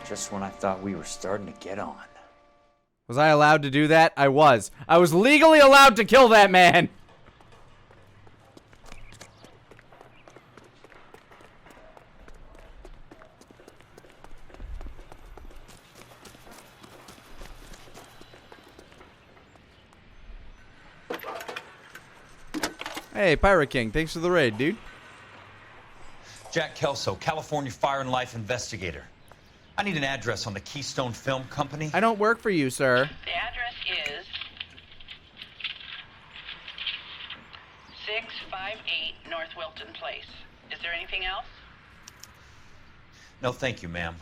Just when I thought we were starting to get on. Was I allowed to do that? I was. I was legally allowed to kill that man. Hey, Pirate King, thanks for the raid, dude. Jack Kelso, California Fire and Life investigator. I need an address on the Keystone Film Company. I don't work for you, sir. The address is 658 North Wilton Place. Is there anything else? No, thank you, ma'am.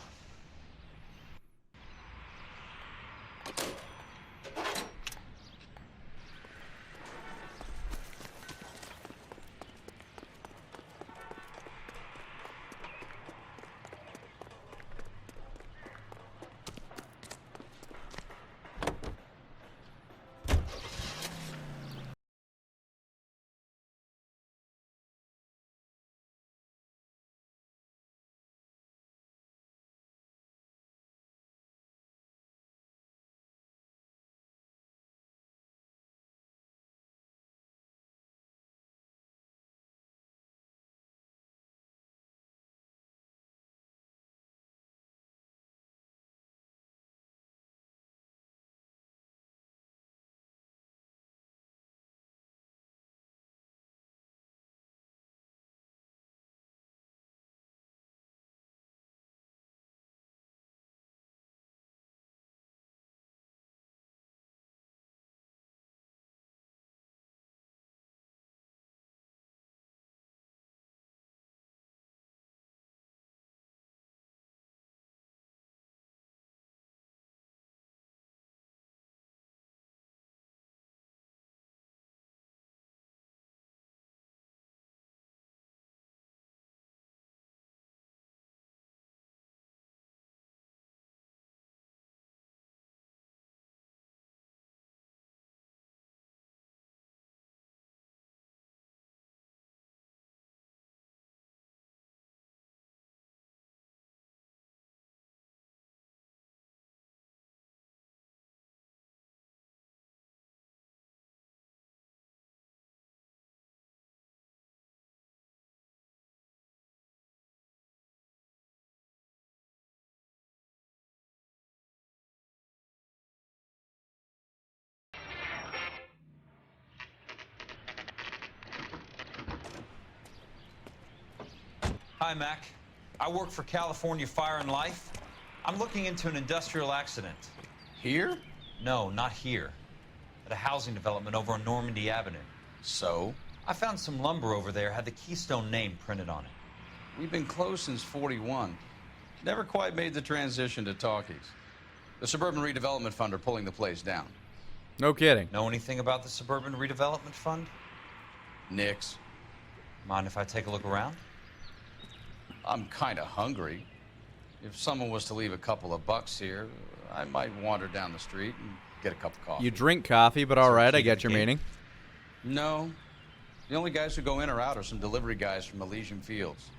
Hi, Mac. I work for California Fire and Life. I'm looking into an industrial accident. Here? No, not here. At a housing development over on Normandy Avenue. So? I found some lumber over there, had the Keystone name printed on it. We've been closed since '41. Never quite made the transition to talkies. The Suburban Redevelopment Fund are pulling the place down. No kidding. Know anything about the Suburban Redevelopment Fund? Nix. Mind if I take a look around? I'm kind of hungry. If someone was to leave a couple of bucks here, I might wander down the street and get a cup of coffee. You drink coffee, but all right, I get your meaning. No. The only guys who go in or out are some delivery guys from Elysian Fields.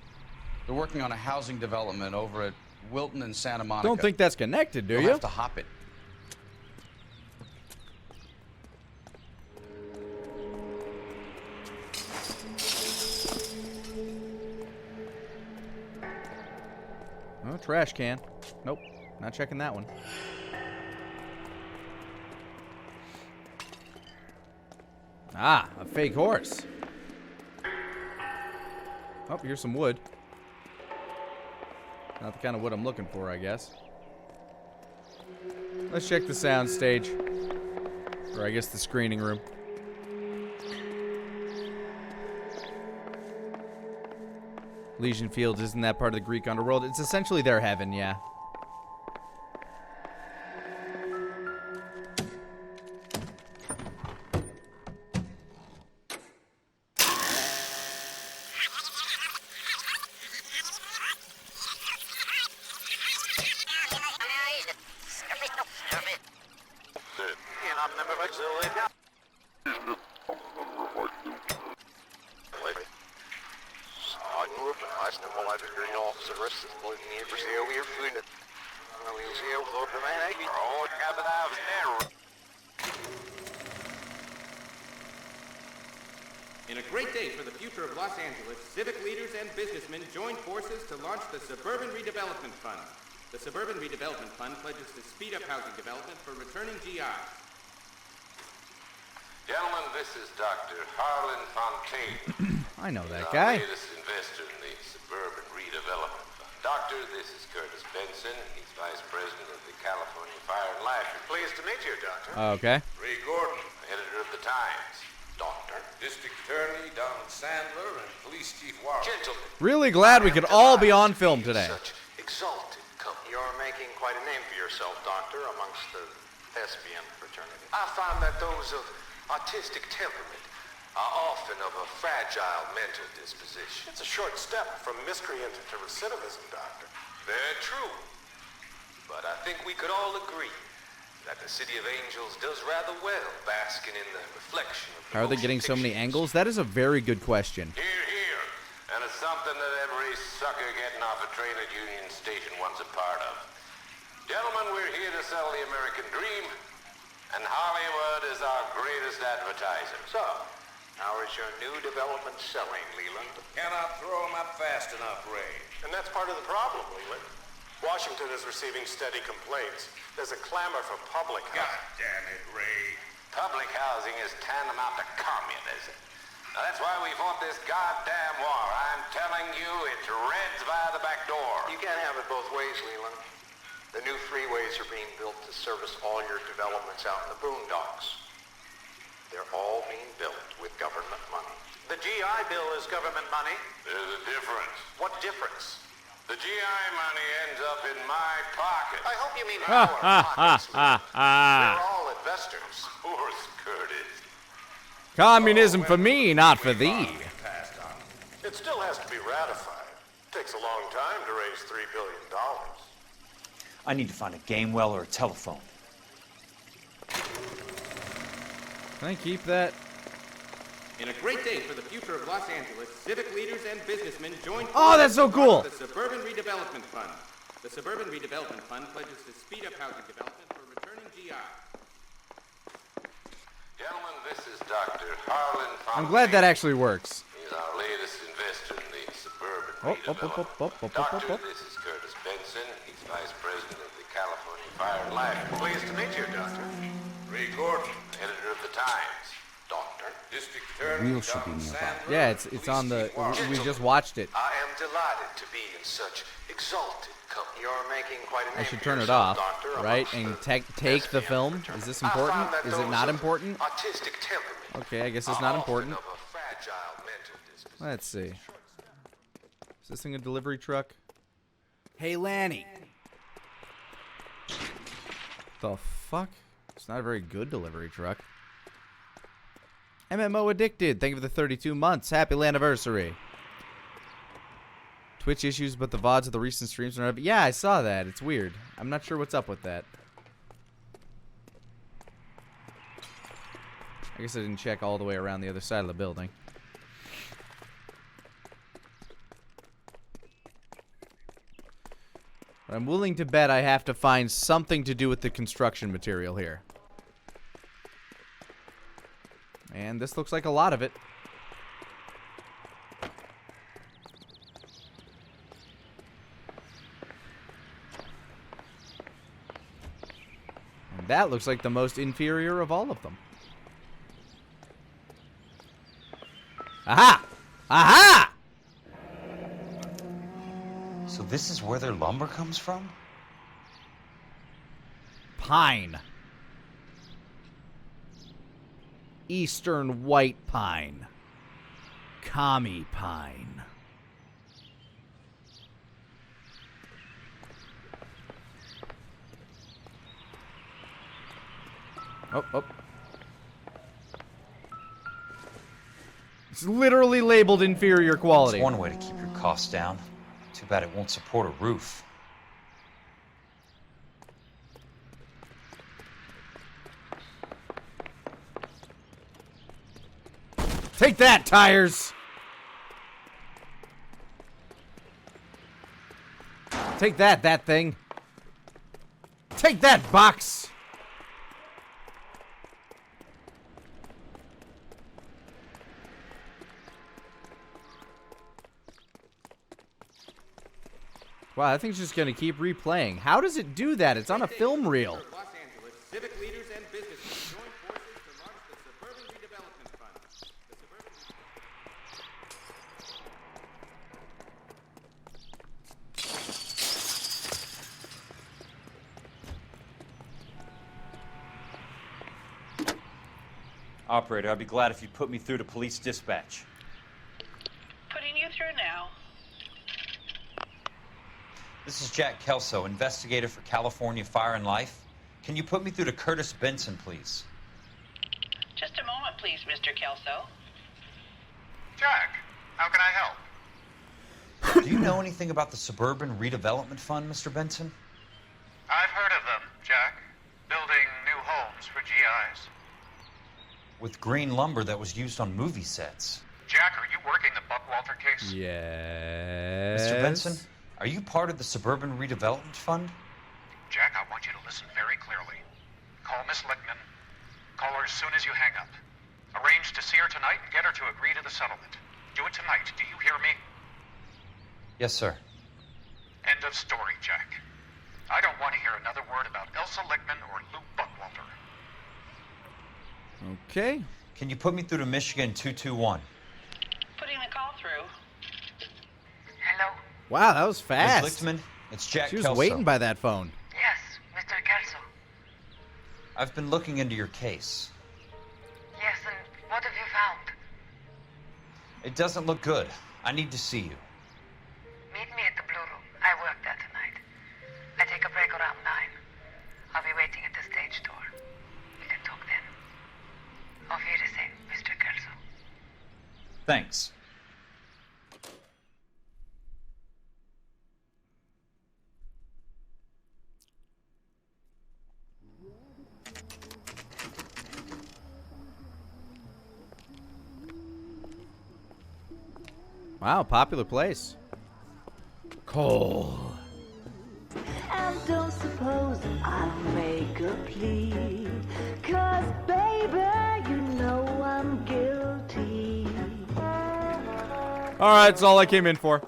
They're working on a housing development over at Wilton and Santa Monica. Don't think that's connected, do You'll you? have to hop it. Oh, trash can. Nope, not checking that one. Ah, a fake horse. Oh, here's some wood. Not the kind of wood I'm looking for, I guess. Let's check the sound stage. Or I guess the screening room. Elysian Fields, isn't that part of the Greek underworld? It's essentially their heaven, yeah. In a great day for the future of Los Angeles, civic leaders and businessmen joined forces to launch the Suburban Redevelopment Fund. The Suburban Redevelopment Fund pledges to speed up housing development for returning GIs. Gentlemen, this is Dr. Harlan Fontaine. I know that He's guy. Our latest investor in the Suburban Redevelopment Fund. Doctor, this is Curtis Benson. He's Vice President of the California Fire and Life. Pleased to meet you, Doctor. Okay. Ray Gordon, editor of the Times. Doctor. District Attorney Donald Sandler and Police Chief Warren. Gentlemen. Really glad we could all be on film today. Such exalted company. You're making quite a name for yourself, Doctor, amongst the thespian fraternity. I find that those of artistic temperament are often of a fragile mental disposition. It's a short step from miscreant to recidivism, Doctor. Very true. But I think we could all agree that the City of Angels does rather well basking in the reflection of How are they getting so many angles? That is a very good question. Here. And it's something that every sucker getting off a train at Union Station wants a part of. Gentlemen, we're here to sell the American dream, and Hollywood is our greatest advertiser. So, how is your new development selling, Leland? Cannot throw them up fast enough, Ray. And that's part of the problem, Leland. Washington is receiving steady complaints. There's a clamor for public housing. God damn it, Ray. Public housing is tantamount to communism. Now, that's why we fought this goddamn war. I'm telling you, it's Reds via the back door. You can't have it both ways, Leland. The new freeways are being built to service all your developments out in the boondocks. They're all being built with government money. The GI Bill is government money. There's a difference. What difference? The GI money ends up in my pocket. I hope you mean our pockets, Leland. We're all investors. Poor Curtis. Communism for me, not for thee. It still has to be ratified. It takes a long time to raise $3 billion. I need to find a game well or a telephone. Can I keep that? In a great day for the future of Los Angeles, civic leaders and businessmen joined Oh, that's so cool. the Suburban Redevelopment Fund. The Suburban Redevelopment Fund pledges to speed up housing development for returning GIs. Gentlemen, this is Dr. Harlan Fontaine. I'm glad that actually works. He's our latest investor in the Suburban Oh, Redevelopment. Doctor, this is Curtis Benson. He's Vice President of the California Fire and Life. Pleased to meet you, Doctor. Ray Gordon, editor of the Times. Doctor, District Attorney Wheels should be Donald nearby. Sandler, Yeah, it's on the. We just watched it. I am delighted to be in such exalted company. You're making quite a name I should for turn it yourself, off, Doctor, right? amongst And the take the thespian film. fraternity. Is this I important? found that Is it those not of important? Artistic temperament Okay, I guess it's are not often important. of a fragile mental disposition. Let's see. Is this thing a delivery truck? Hey, Lanny. The fuck? It's not a very good delivery truck. MMO Addicted. Thank you for the 32 months. Happy anniversary. Twitch issues, but the VODs of the recent streams are not. Yeah, I saw that. It's weird. I'm not sure what's up with that. I guess I didn't check all the way around the other side of the building. But I'm willing to bet I have to find something to do with the construction material here. And this looks like a lot of it. And that looks like the most inferior of all of them. Aha! Aha! So this is where their lumber comes from? pine. Eastern white pine. Commie pine. Oh. It's literally labeled inferior quality. It's one way to keep your costs down. Too bad it won't support a roof. Take that, tires! Take that thing. Take that, box! Wow, that thing's just gonna keep replaying. How does it do that? It's on a film reel. Los Angeles, civic leaders and businessmen join forces to launch the Suburban Redevelopment Fund. The Operator, I'd be glad if you'd put me through to police dispatch. Putting you through now. This is Jack Kelso, investigator for California Fire and Life. Can you put me through to Curtis Benson, please? Just a moment, please, Mr. Kelso. Jack, how can I help? Do you know anything about the Suburban Redevelopment Fund, Mr. Benson? I've heard of them, Jack. Building new homes for GIs. With green lumber that was used on movie sets. Jack, are you working the Buckwalter case? Yes. Mr. Benson, are you part of the Suburban Redevelopment Fund? Jack, I want you to listen very clearly. Call Miss Lickman. Call her as soon as you hang up. Arrange to see her tonight and get her to agree to the settlement. Do it tonight. Do you hear me? Yes, sir. End of story, Jack. I don't want to hear another word about Elsa Lickman or Luke Buckwalter. Okay. Can you put me through to Michigan 221? Putting the call through. Hello? Wow, that was fast. Ms. Lichtman, it's Jack She was Kelso. waiting by that phone. Yes, Mr. Kelso. I've been looking into your case. Yes, and what have you found? It doesn't look good. I need to see you. Meet me at the Blue Room. I work there tonight. I take a break around 9. I'll be waiting at the stage door. We can talk then. Auf Wiedersehen, Mr. Kelso. Thanks. Wow, popular place. Cole. And don't suppose I'll make a plea, 'cause baby, you know I'm guilty. All right, that's all I came in for.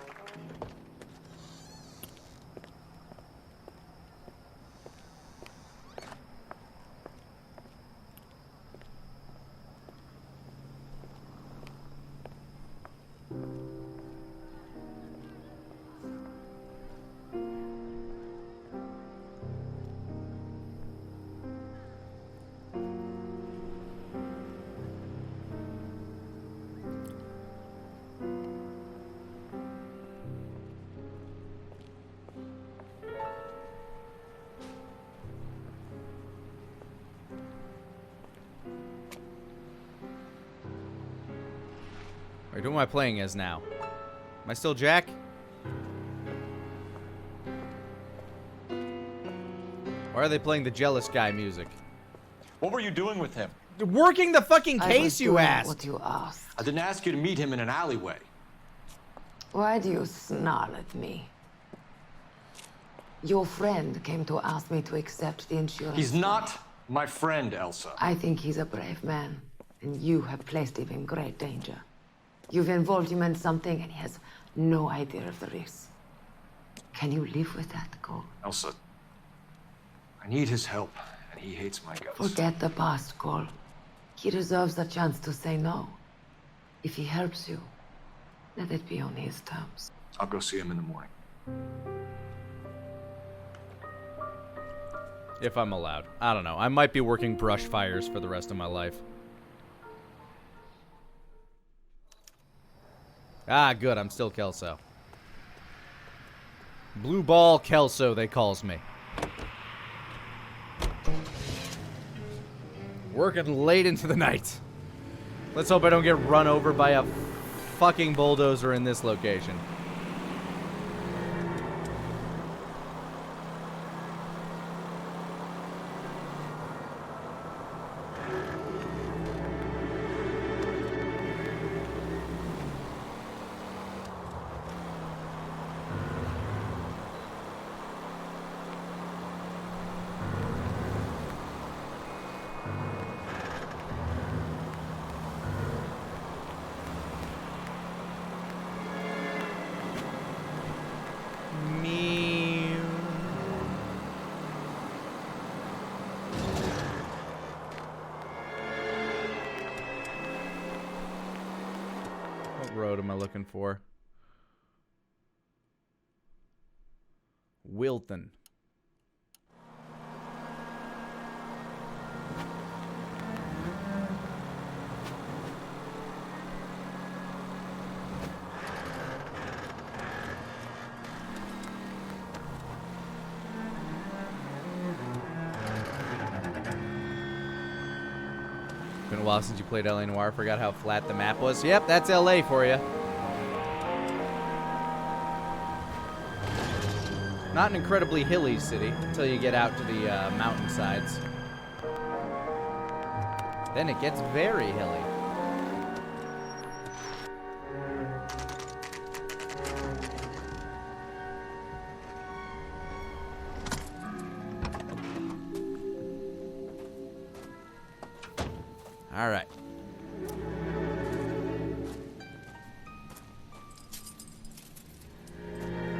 Wait, who am I playing as now? Am I still Jack? Why are they playing the jealous guy music? What were you doing with him? Working the fucking case, you asked. What you asked. I didn't ask you to meet him in an alleyway. Why do you snarl at me? Your friend came to ask me to accept the insurance. He's not my friend, Elsa. I think he's a brave man, and you have placed him in great danger. You've involved him in something, and he has no idea of the risk. Can you live with that, Cole? Elsa, I need his help, and he hates my guts. Forget the past, Cole. He deserves a chance to say no. If he helps you, let it be on his terms. I'll go see him in the morning. If I'm allowed. I don't know. I might be working brush fires for the rest of my life. Ah, good. I'm still Kelso. Blue Ball Kelso, they calls me. Working late into the night. Let's hope I don't get run over by a fucking bulldozer in this location. What road am I looking for? Wilton. Been a while since you played L.A. Noire. Forgot how flat the map was. Yep, that's L.A. for you. Not an incredibly hilly city until you get out to the mountainsides. Then it gets very hilly. All right.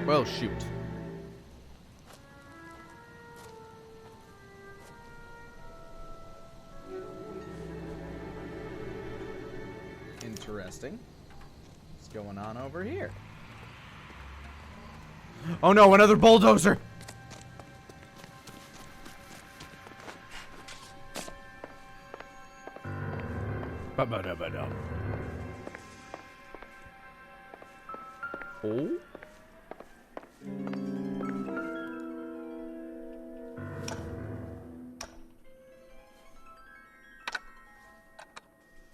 Well, shoot. Interesting. What's going on over here? Oh no, another bulldozer! Ba-ba-da-ba-da. Oh?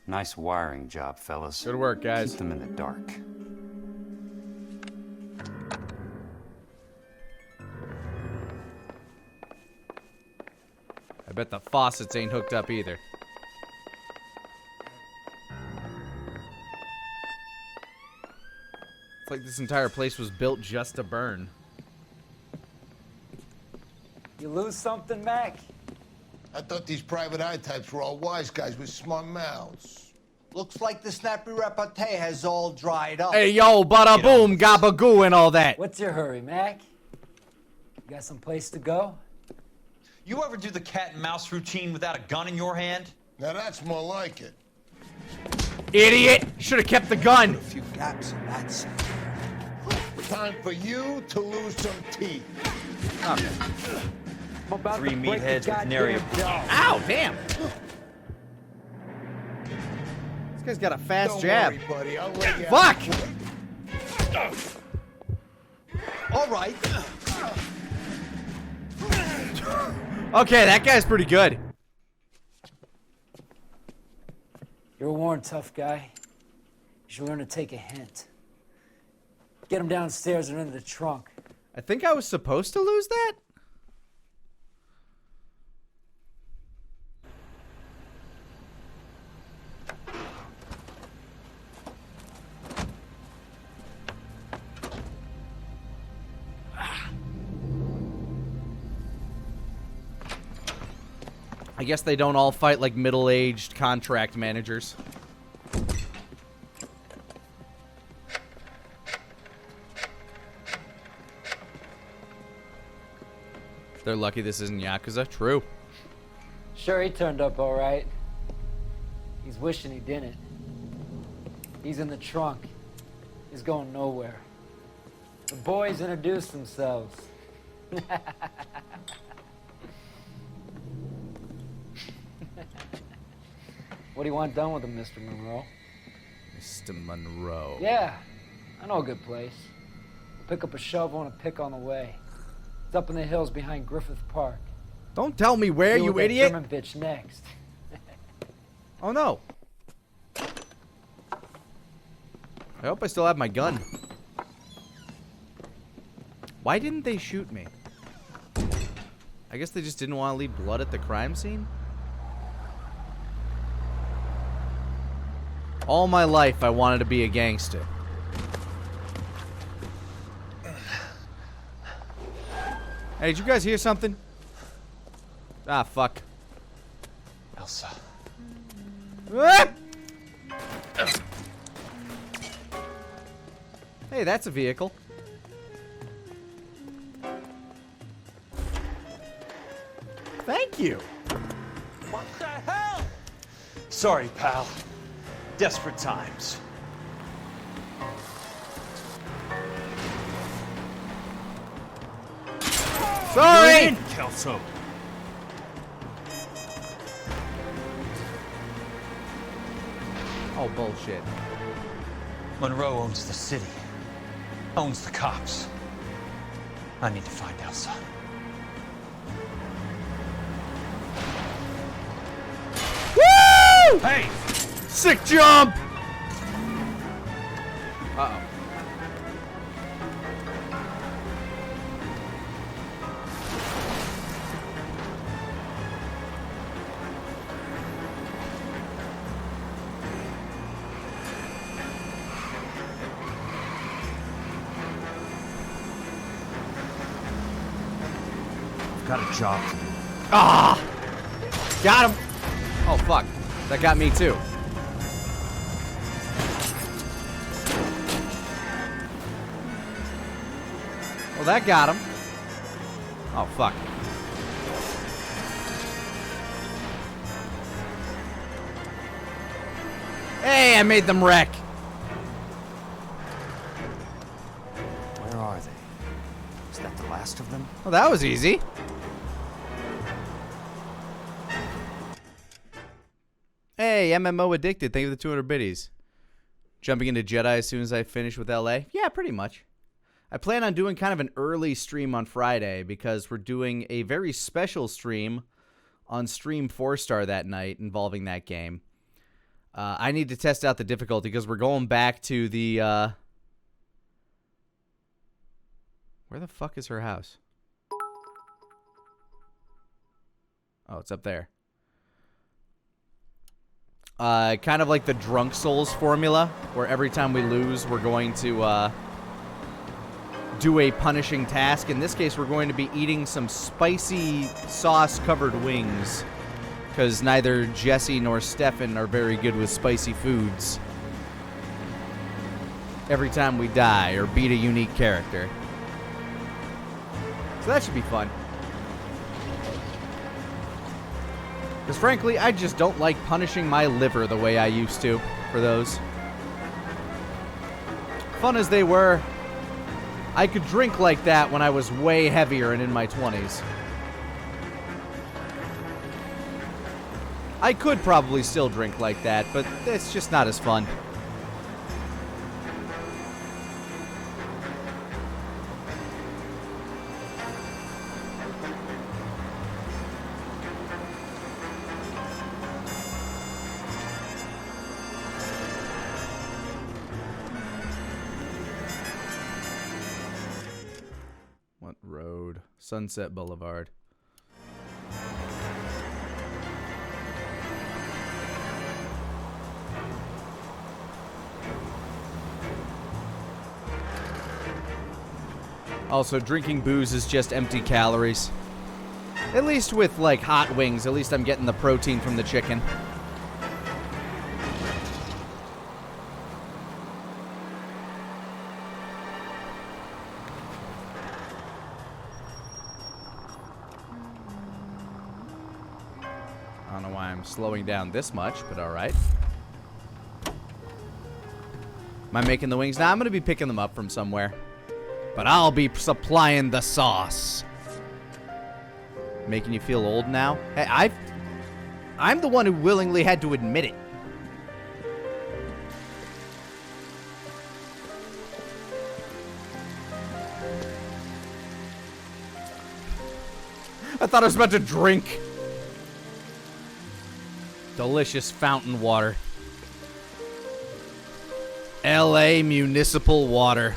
Nice wiring job, fellas. Good work, guys. Keep them in the dark. I bet the faucets ain't hooked up either. It's like this entire place was built just to burn. You lose something, Mac? I thought these private eye types were all wise guys with smart mouths. Looks like the snappy repartee has all dried up. Hey, yo, bada boom, gabagoo, and all that. What's your hurry, Mac? You got some place to go? You ever do the cat and mouse routine without a gun in your hand? Now that's more like it. Idiot! Should have kept the gun. A few gaps in that side. Time for you to lose some teeth. Okay. I'm about 3 to break the meatheads with nary a goddamn jaw. Ow, damn! This guy's got a fast Don't jab. worry, buddy. I'll lay you Fuck! out. All right. Okay, that guy's pretty good. You're a worn tough guy. You should learn to take a hint. Get him downstairs and into the trunk. I think I was supposed to lose that? I guess they don't all fight like middle-aged contract managers. They're lucky this isn't Yakuza. True. Sure, he turned up all right. He's wishing he didn't. He's in the trunk. He's going nowhere. The boys introduced themselves. What do you want done with him, Mr. Monroe? Mr. Monroe. Yeah, I know a good place. We'll pick up a shovel and a pick on the way. It's up in the hills behind Griffith Park. Don't tell me where, Deal you with that idiot! German bitch next. Oh no. I hope I still have my gun. Why didn't they shoot me? I guess they just didn't want to leave blood at the crime scene? All my life I wanted to be a gangster. Hey, did you guys hear something? Ah, fuck. Elsa. Ah! Hey, that's a vehicle. Thank you. What the hell? Sorry, pal. Desperate times. Sorry! You're in, Kelso. Oh, bullshit. Monroe owns the city. Owns the cops. I need to find Elsa. Woo! Hey! Sick jump! Uh-oh. Got a job to do. Ah! Got him! Oh, fuck. That got me, too. Well, that got him. Oh, fuck. Hey, I made them wreck. Where are they? Is that the last of them? Well, that was easy. Hey, MMO addicted. Thank you for the 200 biddies. Jumping into Jedi as soon as I finish with L.A.? Yeah, pretty much. I plan on doing kind of an early stream on Friday because we're doing a very special stream on Stream 4-Star that night involving that game. I need to test out the difficulty because we're going back to the... Where the fuck is her house? Oh, it's up there. Kind of like the Drunk Souls formula, where every time we lose, we're going to do a punishing task. In this case, we're going to be eating some spicy sauce-covered wings, because neither Jesse nor Stefan are very good with spicy foods. Every time we die or beat a unique character. So that should be fun. Because frankly, I just don't like punishing my liver the way I used to for those. Fun as they were, I could drink like that when I was way heavier and in my 20s. I could probably still drink like that, but it's just not as fun. What road? Sunset Boulevard. Also, drinking booze is just empty calories. At least with, like, hot wings, at least I'm getting the protein from the chicken. I don't know why I'm slowing down this much, but alright. Am I making the wings? Now I'm going to be picking them up from somewhere. But I'll be supplying the sauce. Making you feel old now? Hey, I'm the one who willingly had to admit it. I thought I was about to drink. Delicious fountain water. L.A. municipal water.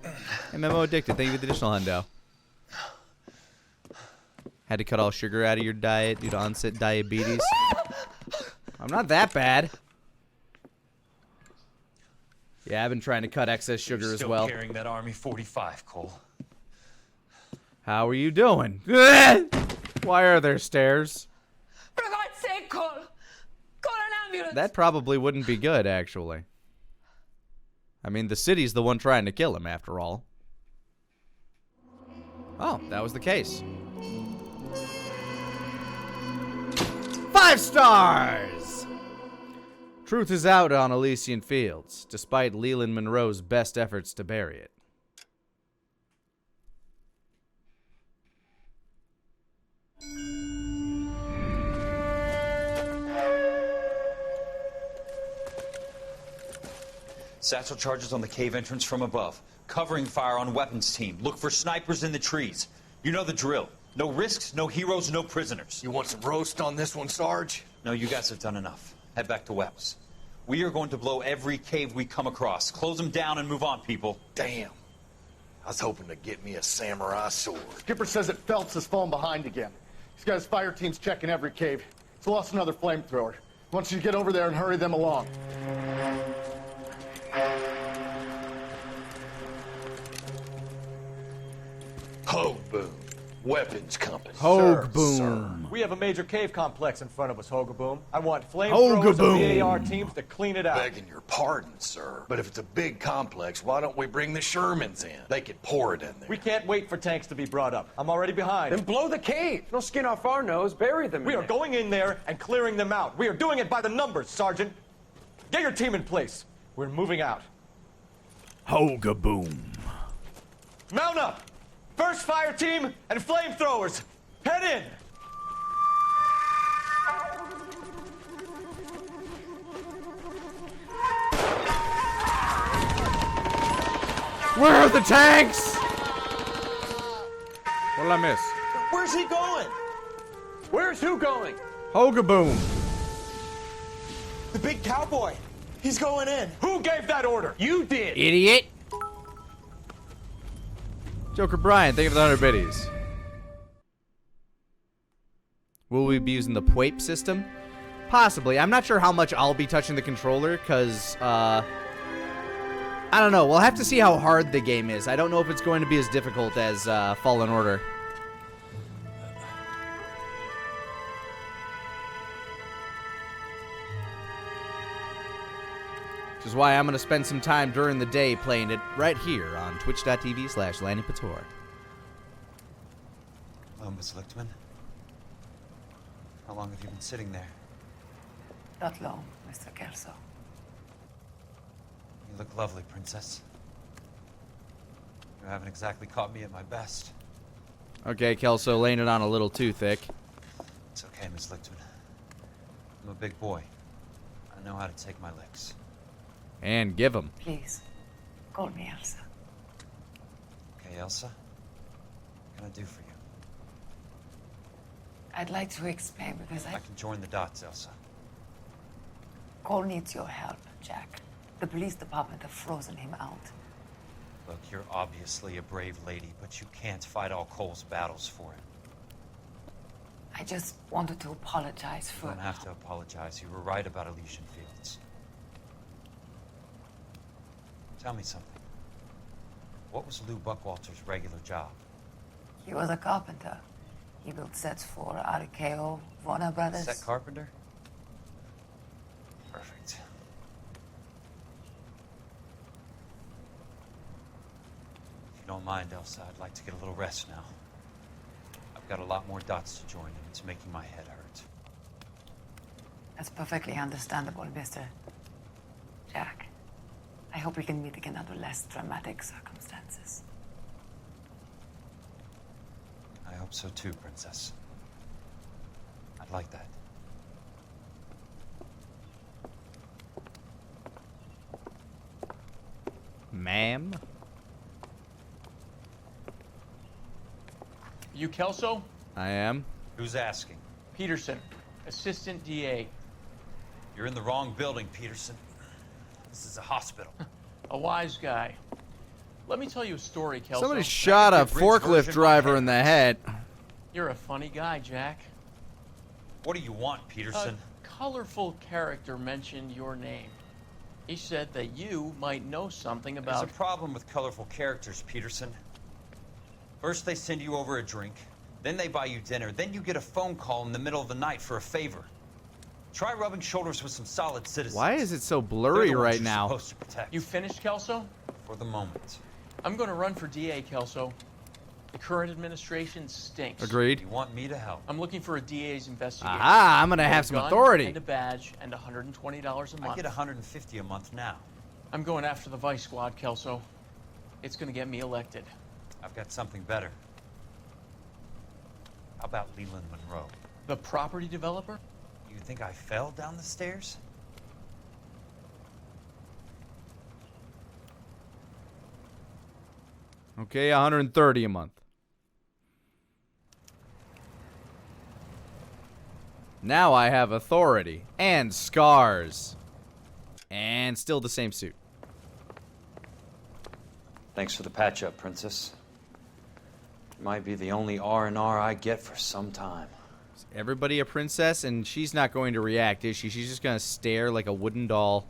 Hey, Memo Addicted, thank you for the additional hundo. Had to cut all sugar out of your diet due to onset diabetes. I'm not that bad. Yeah, I've been trying to cut excess sugar as well. Still carrying that Army 45, Cole. How are you doing? Why are there stairs? For God's sake, Cole! Call an ambulance! That probably wouldn't be good, actually. I mean, the city's the one trying to kill him, after all. Oh, that was the case. 5 stars! Truth is out on Elysian Fields, despite Leland Monroe's best efforts to bury it. Satchel charges on the cave entrance from above. Covering fire on weapons team. Look for snipers in the trees. You know the drill. No risks, no heroes, no prisoners. You want some roast on this one, Sarge? No, you guys have done enough. Head back to Wells. We are going to blow every cave we come across. Close them down and move on, people. Damn. I was hoping to get me a samurai sword. Skipper says that Phelps has fallen behind again. He's got his fire teams checking every cave. He's lost another flamethrower. He wants you to get over there and hurry them along. Ho, boom. Weapons company. Hogue-boom. We have a major cave complex in front of us, Hogaboom. I want flamethrowers and VAR teams to clean it out. Begging your pardon, sir. But if it's a big complex, why don't we bring the Shermans in? They could pour it in there. We can't wait for tanks to be brought up. I'm already behind. Then blow the cave. No skin off our nose. Bury them. We are going in there and clearing them out. We are doing it by the numbers, Sergeant. Get your team in place. We're moving out. Hogaboom. Mount up. First fire team and flamethrowers. Head in. Where are the tanks? What'd I miss? Where's he going? Where's who going? Hogaboom. The big cowboy. He's going in. Who gave that order? You did. Idiot. Joker Brian, thank you for the 100 biddies. Will we be using the PWAPE system? Possibly. I'm not sure how much I'll be touching the controller, because, I don't know. We'll have to see how hard the game is. I don't know if it's going to be as difficult as Fallen Order. Which is why I'm going to spend some time during the day playing it right here on twitch.tv/L.A.ni Noire. Hello, Miss Lichtman. How long have you been sitting there? Not long, Mr. Kelso. You look lovely, Princess. You haven't exactly caught me at my best. Okay, Kelso, laying it on a little too thick. It's okay, Miss Lichtman. I'm a big boy. I know how to take my licks. And give him. Please, call me Elsa. Okay, Elsa? What can I do for you? I'd like to explain because I can join the dots, Elsa. Cole needs your help, Jack. The police department have frozen him out. Look, you're obviously a brave lady, but you can't fight all Cole's battles for him. I just wanted to apologize for... You don't have to apologize. You were right about Elysian Fields. Tell me something. What was Lou Buckwalter's regular job? He was a carpenter. He built sets for RKO, Warner Brothers. Set carpenter? Perfect. If you don't mind, Elsa, I'd like to get a little rest now. I've got a lot more dots to join, and it's making my head hurt. That's perfectly understandable, Mr. Jack. I hope we can meet again under less dramatic circumstances. I hope so too, Princess. I'd like that. Ma'am? You Kelso? I am. Who's asking? Peterson, Assistant DA. You're in the wrong building, Peterson. This is a hospital. A wise guy. Let me tell you a story, Kelso. Somebody shot a forklift driver in the head. You're a funny guy, Jack. What do you want, Peterson? A colorful character mentioned your name. He said that you might know something about... There's a problem with colorful characters, Peterson. First they send you over a drink, then they buy you dinner, then you get a phone call in the middle of the night for a favor. Try rubbing shoulders with some solid citizens. Why is it so blurry right now? Supposed to protect. You finished, Kelso? For the moment. I'm going to run for DA, Kelso. The current administration stinks. Agreed. You want me to help? I'm looking for a DA's investigator. Aha, I'm going to have some authority. And a badge and $120 a month. I get $150 a month now. I'm going after the Vice Squad, Kelso. It's going to get me elected. I've got something better. How about Leland Monroe? The property developer? You think I fell down the stairs? Okay, $130 a month. Now I have authority and scars. And still the same suit. Thanks for the patch-up, Princess. Might be the only R&R I get for some time. Is everybody a princess? And she's not going to react, is she? She's just going to stare like a wooden doll.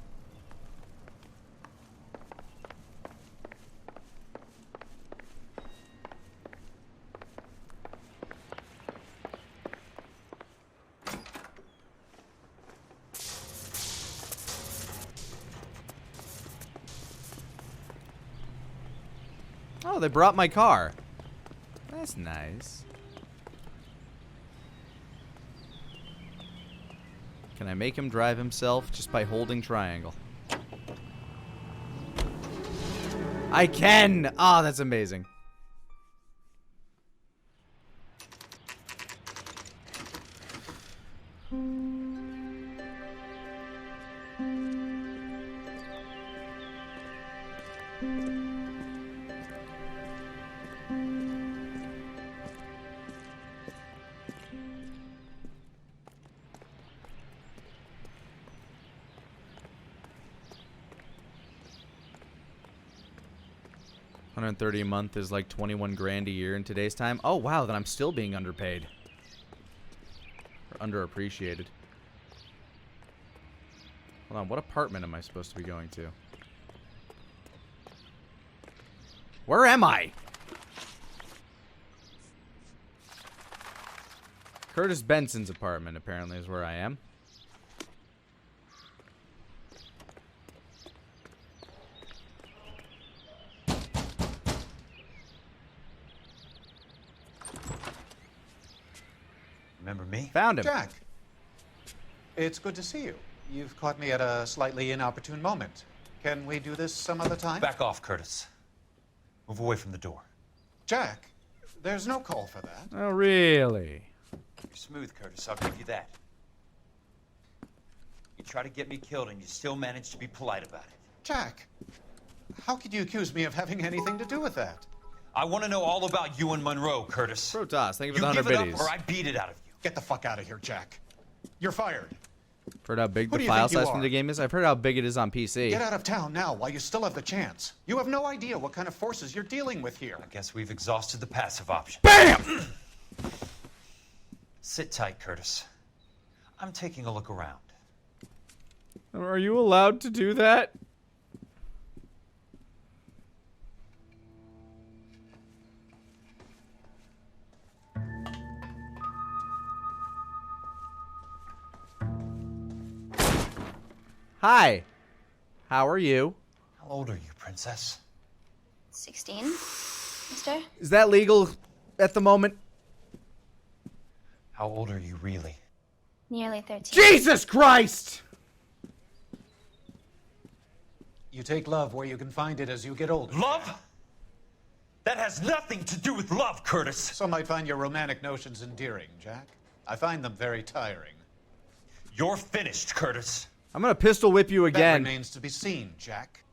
Oh, they brought my car. That's nice. Can I make him drive himself just by holding triangle? I can! Ah, oh, that's amazing. $130 a month is like 21 grand a year in today's time. Oh wow, then I'm still being underpaid. Or underappreciated. Hold on, what apartment am I supposed to be going to? Where am I? Curtis Benson's apartment apparently is where I am. Remember me? Found him. Jack, it's good to see you. You've caught me at a slightly inopportune moment. Can we do this some other time? Back off, Curtis. Move away from the door. Jack, there's no call for that. Oh, really? You're smooth, Curtis. I'll give you that. You try to get me killed and you still manage to be polite about it. Jack, how could you accuse me of having anything to do with that? I want to know all about you and Monroe, Curtis. Protoss, thank you for the You 100 give it biddies. up or I beat it out of you. Get the fuck out of here, Jack. You're fired. Heard how big Who do the you file think you size from are? the game is? I've heard how big it is on PC. Get out of town now while you still have the chance. You have no idea what kind of forces you're dealing with here. I guess we've exhausted the passive option. BAM! Sit tight, Curtis. I'm taking a look around. Are you allowed to do that? Hi. How are you? How old are you, Princess? 16, mister? Is that legal at the moment? How old are you really? Nearly 13. Jesus Christ! You take love where you can find it as you get older. Love? That has nothing to do with love, Curtis. Some might find your romantic notions endearing, Jack. I find them very tiring. You're finished, Curtis. I'm gonna pistol whip you That again. remains to be seen, Jack.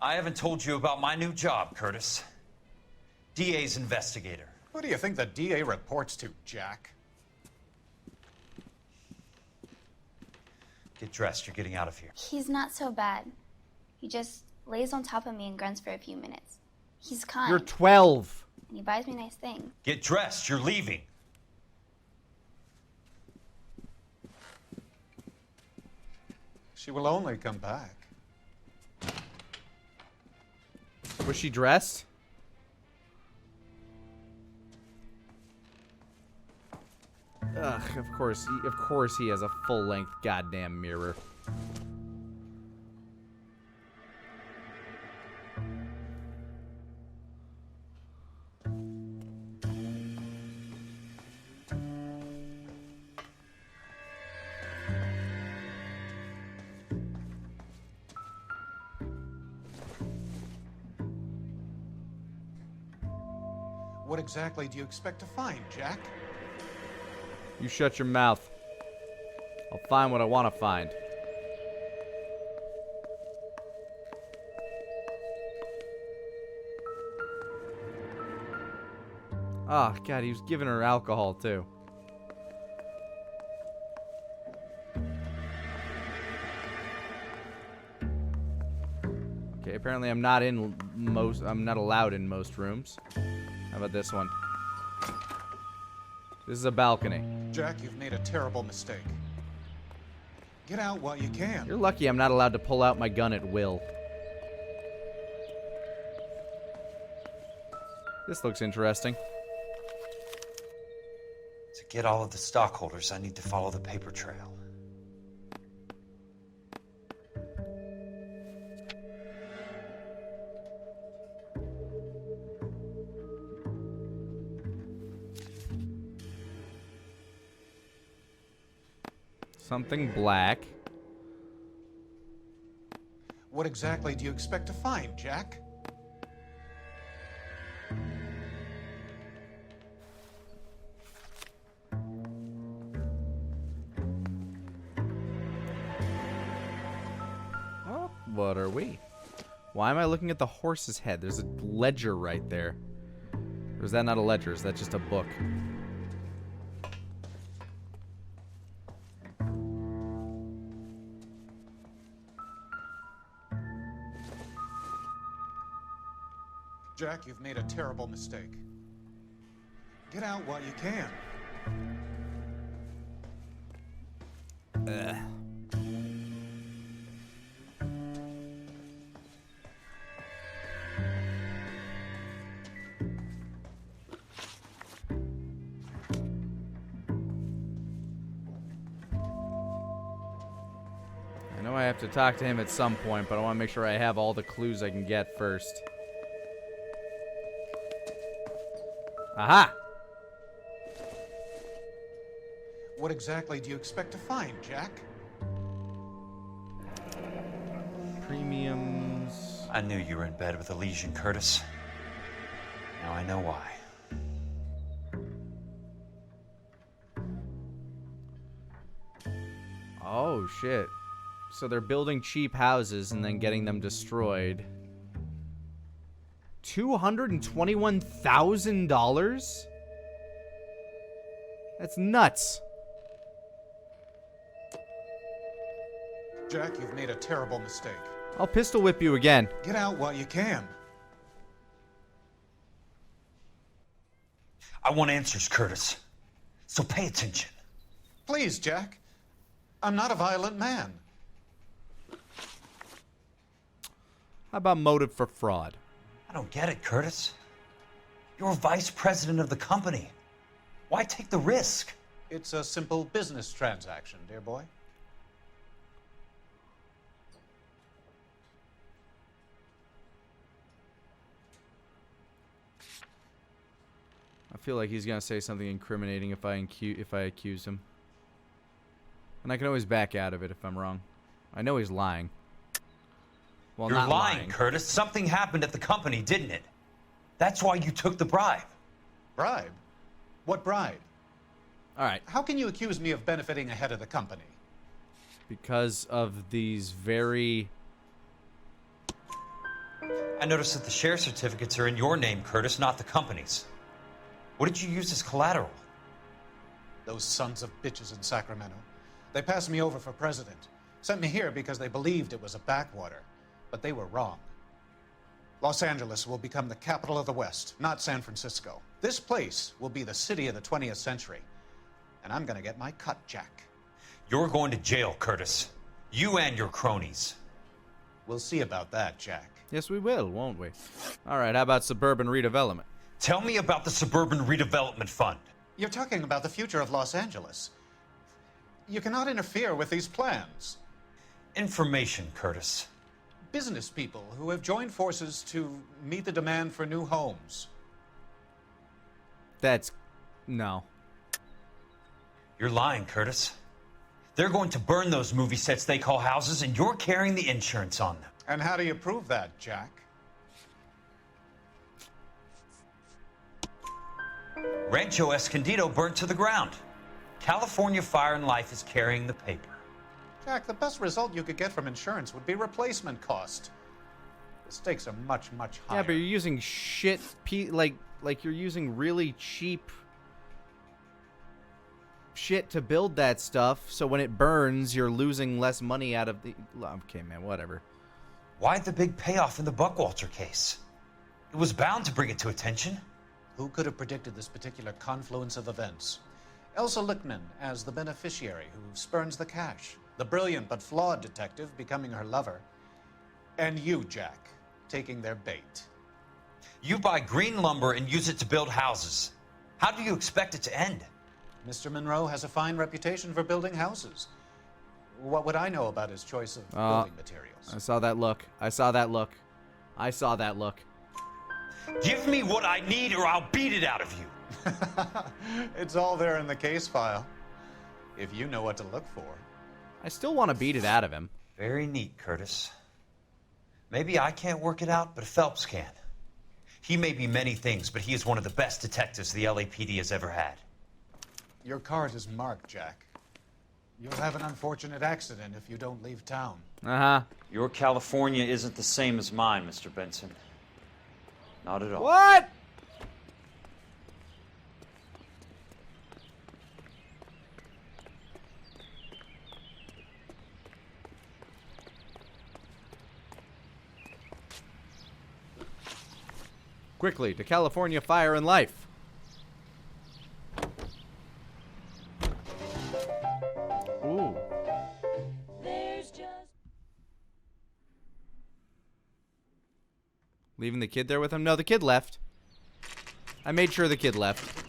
I haven't told you about my new job, Curtis. DA's investigator. Who do you think the DA reports to, Jack? Get dressed. You're getting out of here. He's not so bad. He just lays on top of me and grunts for a few minutes. He's kind. You're 12. And he buys me nice things. Get dressed. You're leaving. She will only come back. Was she dressed? Ugh, of course he has a full-length goddamn mirror. What exactly do you expect to find, Jack? You shut your mouth. I'll find what I want to find. Oh, God, he was giving her alcohol, too. Okay, apparently I'm not allowed in most rooms. How about this one? This is a balcony. Jack, you've made a terrible mistake. Get out while you can. You're lucky I'm not allowed to pull out my gun at will. This looks interesting. To get all of the stockholders, I need to follow the paper trail. Something black. What exactly do you expect to find, Jack? Oh, what are we? Why am I looking at the horse's head? There's a ledger right there. Or is that not a ledger? Is that just a book? Jack, you've made a terrible mistake. Get out while you can. I know I have to talk to him at some point, but I want to make sure I have all the clues I can get first. Aha! What exactly do you expect to find, Jack? Premiums. I knew you were in bed with Elysian, Curtis. Now I know why. Oh, shit. So they're building cheap houses and then getting them destroyed. $221,000? That's nuts. Jack, you've made a terrible mistake. I'll pistol whip you again. Get out while you can. I want answers, Curtis. So pay attention. Please, Jack. I'm not a violent man. How about motive for fraud? I don't get it, Curtis. You're vice president of the company. Why take the risk? It's a simple business transaction, dear boy. I feel like he's gonna say something incriminating if I accuse him. And I can always back out of it if I'm wrong. I know he's lying. Well, You're not lying, Curtis. Something happened at the company, didn't it? That's why you took the bribe. Bribe? What bribe? All right. How can you accuse me of benefiting a head of the company? Because of these very... I noticed that the share certificates are in your name, Curtis, not the company's. What did you use as collateral? Those sons of bitches in Sacramento. They passed me over for president. Sent me here because they believed it was a backwater. But they were wrong. Los Angeles will become the capital of the West, not San Francisco. This place will be the city of the 20th century. And I'm gonna get my cut, Jack. You're going to jail, Curtis. You and your cronies. We'll see about that, Jack. Yes, we will, won't we? All right, how about suburban redevelopment? Tell me about the Suburban Redevelopment Fund. You're talking about the future of Los Angeles. You cannot interfere with these plans. Information, Curtis. Business people who have joined forces to meet the demand for new homes. That's... no. You're lying, Curtis. They're going to burn those movie sets they call houses, and you're carrying the insurance on them. And how do you prove that, Jack? Rancho Escondido burnt to the ground. California Fire and Life is carrying the paper. Jack, the best result you could get from insurance would be replacement cost. The stakes are much, much higher. Yeah, but you're using shit, like you're using really cheap shit to build that stuff, so when it burns, you're losing less money out of the... Okay, man, whatever. Why the big payoff in the Buckwalter case? It was bound to bring it to attention. Who could have predicted this particular confluence of events? Elsa Lichtman as the beneficiary who spurns the cash. The brilliant but flawed detective becoming her lover. And you, Jack, taking their bait. You buy green lumber and use it to build houses. How do you expect it to end? Mr. Monroe has a fine reputation for building houses. What would I know about his choice of building materials? I saw that look. I saw that look. I saw that look. Give me what I need or I'll beat it out of you. It's all there in the case file. If you know what to look for. I still want to beat it out of him. Very neat, Curtis. Maybe I can't work it out, but Phelps can. He may be many things, but he is one of the best detectives the LAPD has ever had. Your card is marked, Jack. You'll have an unfortunate accident if you don't leave town. Uh-huh. Your California isn't the same as mine, Mr. Benson. Not at all. What? Quickly, to California Fire and Life. Ooh. Leaving the kid there with him? No, the kid left. I made sure the kid left.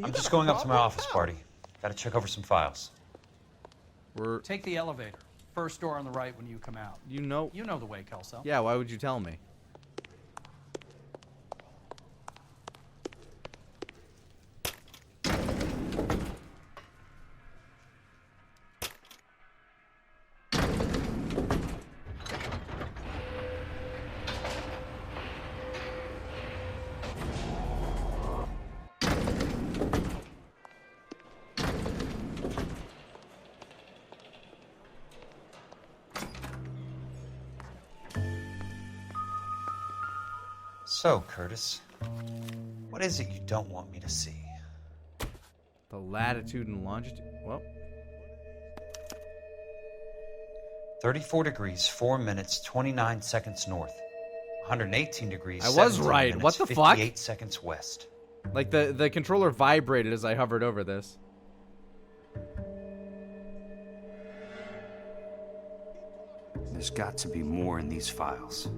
I'm just going up to my office party. Gotta check over some files. Take the elevator. First door on the right when you come out. You know the way, Kelso. Yeah, why would you tell me? So, Curtis, what is it you don't want me to see? The latitude and longitude. Well, 34 degrees, 4 minutes, 29 seconds north. 118 degrees, I was 17 right. minutes, What the fuck? 58 seconds west. like the controller vibrated as I hovered over this. There's got to be more in these files.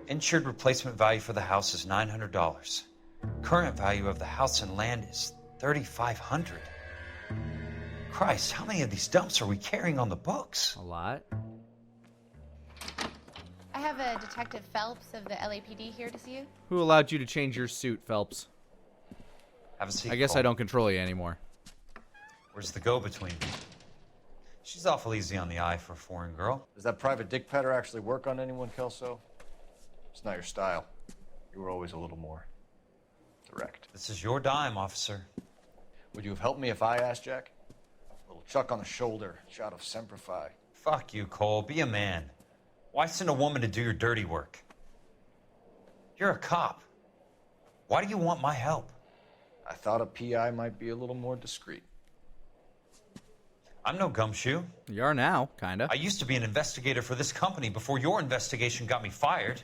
Insured replacement value for the house is $900. Current value of the house and land is $3,500. Christ, how many of these dumps are we carrying on the books? A lot. I have a Detective Phelps of the LAPD here to see you. Who allowed you to change your suit, Phelps? Have a seat. I guess Cole. I don't control you anymore. Where's the go-between? She's awful easy on the eye for a foreign girl. Does that private dick petter actually work on anyone, Kelso? It's not your style. You were always a little more direct. This is your dime, officer. Would you have helped me if I asked, Jack? A little chuck on the shoulder, shot of Semper Fi. Fuck you, Cole. Be a man. Why send a woman to do your dirty work? You're a cop. Why do you want my help? I thought a PI might be a little more discreet. I'm no gumshoe. You are now, kinda. I used to be an investigator for this company before your investigation got me fired.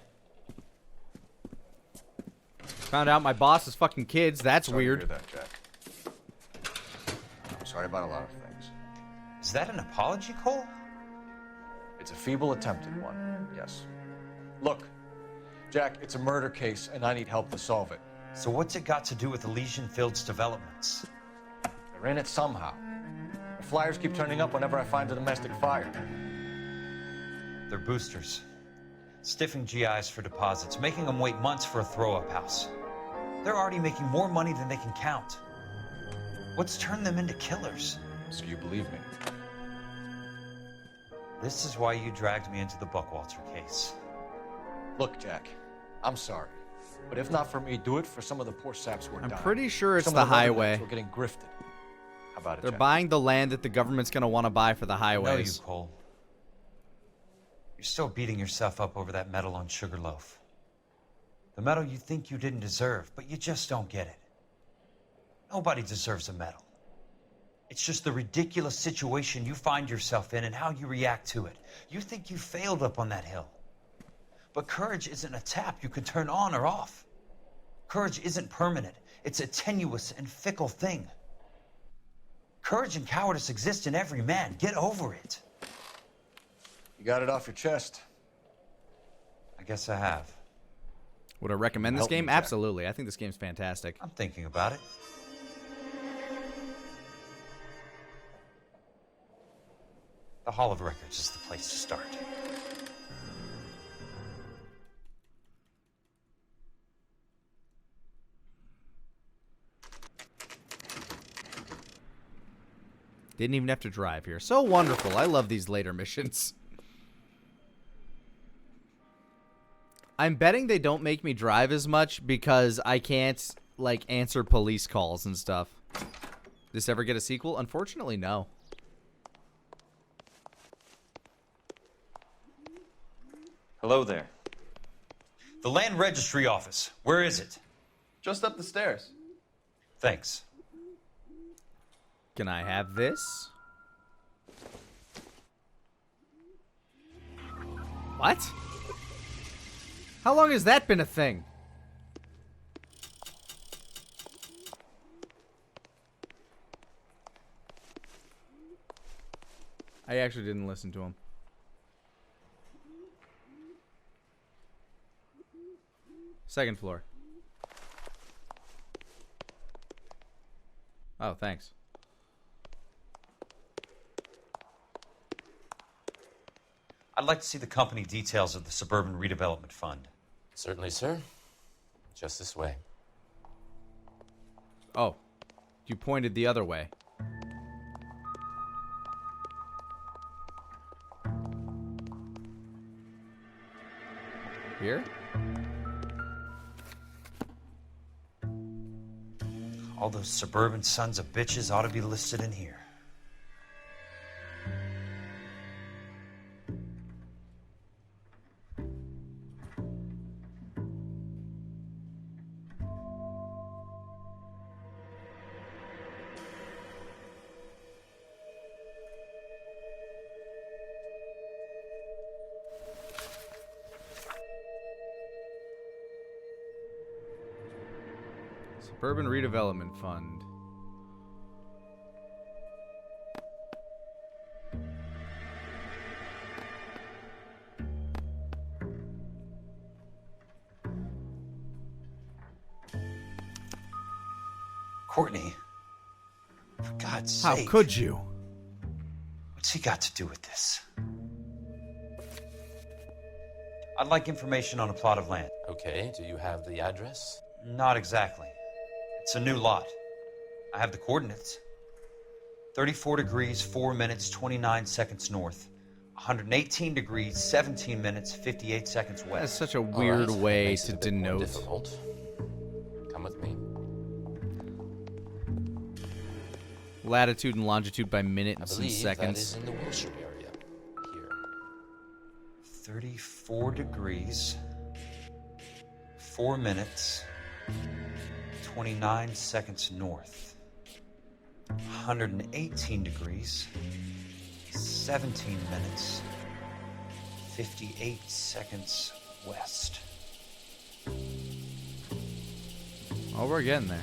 Found out my boss is fucking kids. That's weird. Sorry to hear that, Jack. I'm sorry about a lot of things. Is that an apology, Cole? It's a feeble attempted one, yes. Look, Jack, it's a murder case, and I need help to solve it. So what's it got to do with Elysian Fields developments? They're in it somehow. The flyers keep turning up whenever I find a domestic fire. They're boosters. Stiffing GIs for deposits, making them wait months for a throw-up house. They're already making more money than they can count. What's turned them into killers? So you believe me? This is why you dragged me into the Buckwalter case. Look, Jack, I'm sorry. But if not for me, do it for some of the poor saps who are dying. I'm pretty sure it's Some the of the rednecks highway. who are getting grifted. How about it, They're Jack? buying the land that the government's gonna want to buy for the I know highways. you, Cole. You're still beating yourself up over that medal on Sugarloaf. The medal you think you didn't deserve, but you just don't get it. Nobody deserves a medal. It's just the ridiculous situation you find yourself in and how you react to it. You think you failed up on that hill. But courage isn't a tap you can turn on or off. Courage isn't permanent. It's a tenuous and fickle thing. Courage and cowardice exist in every man. Get over it. You got it off your chest. I guess I have. Would I recommend this Help me, game? Jack. Absolutely. I think this game's fantastic. I'm thinking about it. The Hall of Records is the place to start. Didn't even have to drive here. So wonderful. I love these later missions. I'm betting they don't make me drive as much because I can't, like, answer police calls and stuff. This ever get a sequel? Unfortunately, no. Hello there. The Land Registry Office. Where is it? Just up the stairs. Thanks. Can I have this? What? How long has that been a thing? I actually didn't listen to him. Second floor. Oh, thanks. I'd like to see the company details of the Suburban Redevelopment Fund. Certainly, sir. Just this way. Oh, you pointed the other way. Here? All those suburban sons of bitches ought to be listed in here. Suburban Redevelopment Fund. Courtney, for God's How sake. could you? What's he got to do with this? I'd like information on a plot of land. Okay, do you have the address? Not exactly. It's a new lot. I have the coordinates. 34 degrees, 4 minutes, 29 seconds north. 118 degrees, 17 minutes, 58 seconds west. That's such a weird way to denote. Difficult. Come with me. Latitude and longitude by minutes I and believe seconds. that is in the Wilshire area. Here. 34 degrees, 4 minutes, 29 seconds north. 118 degrees, 17 minutes, 58 seconds west. Oh, we're getting there.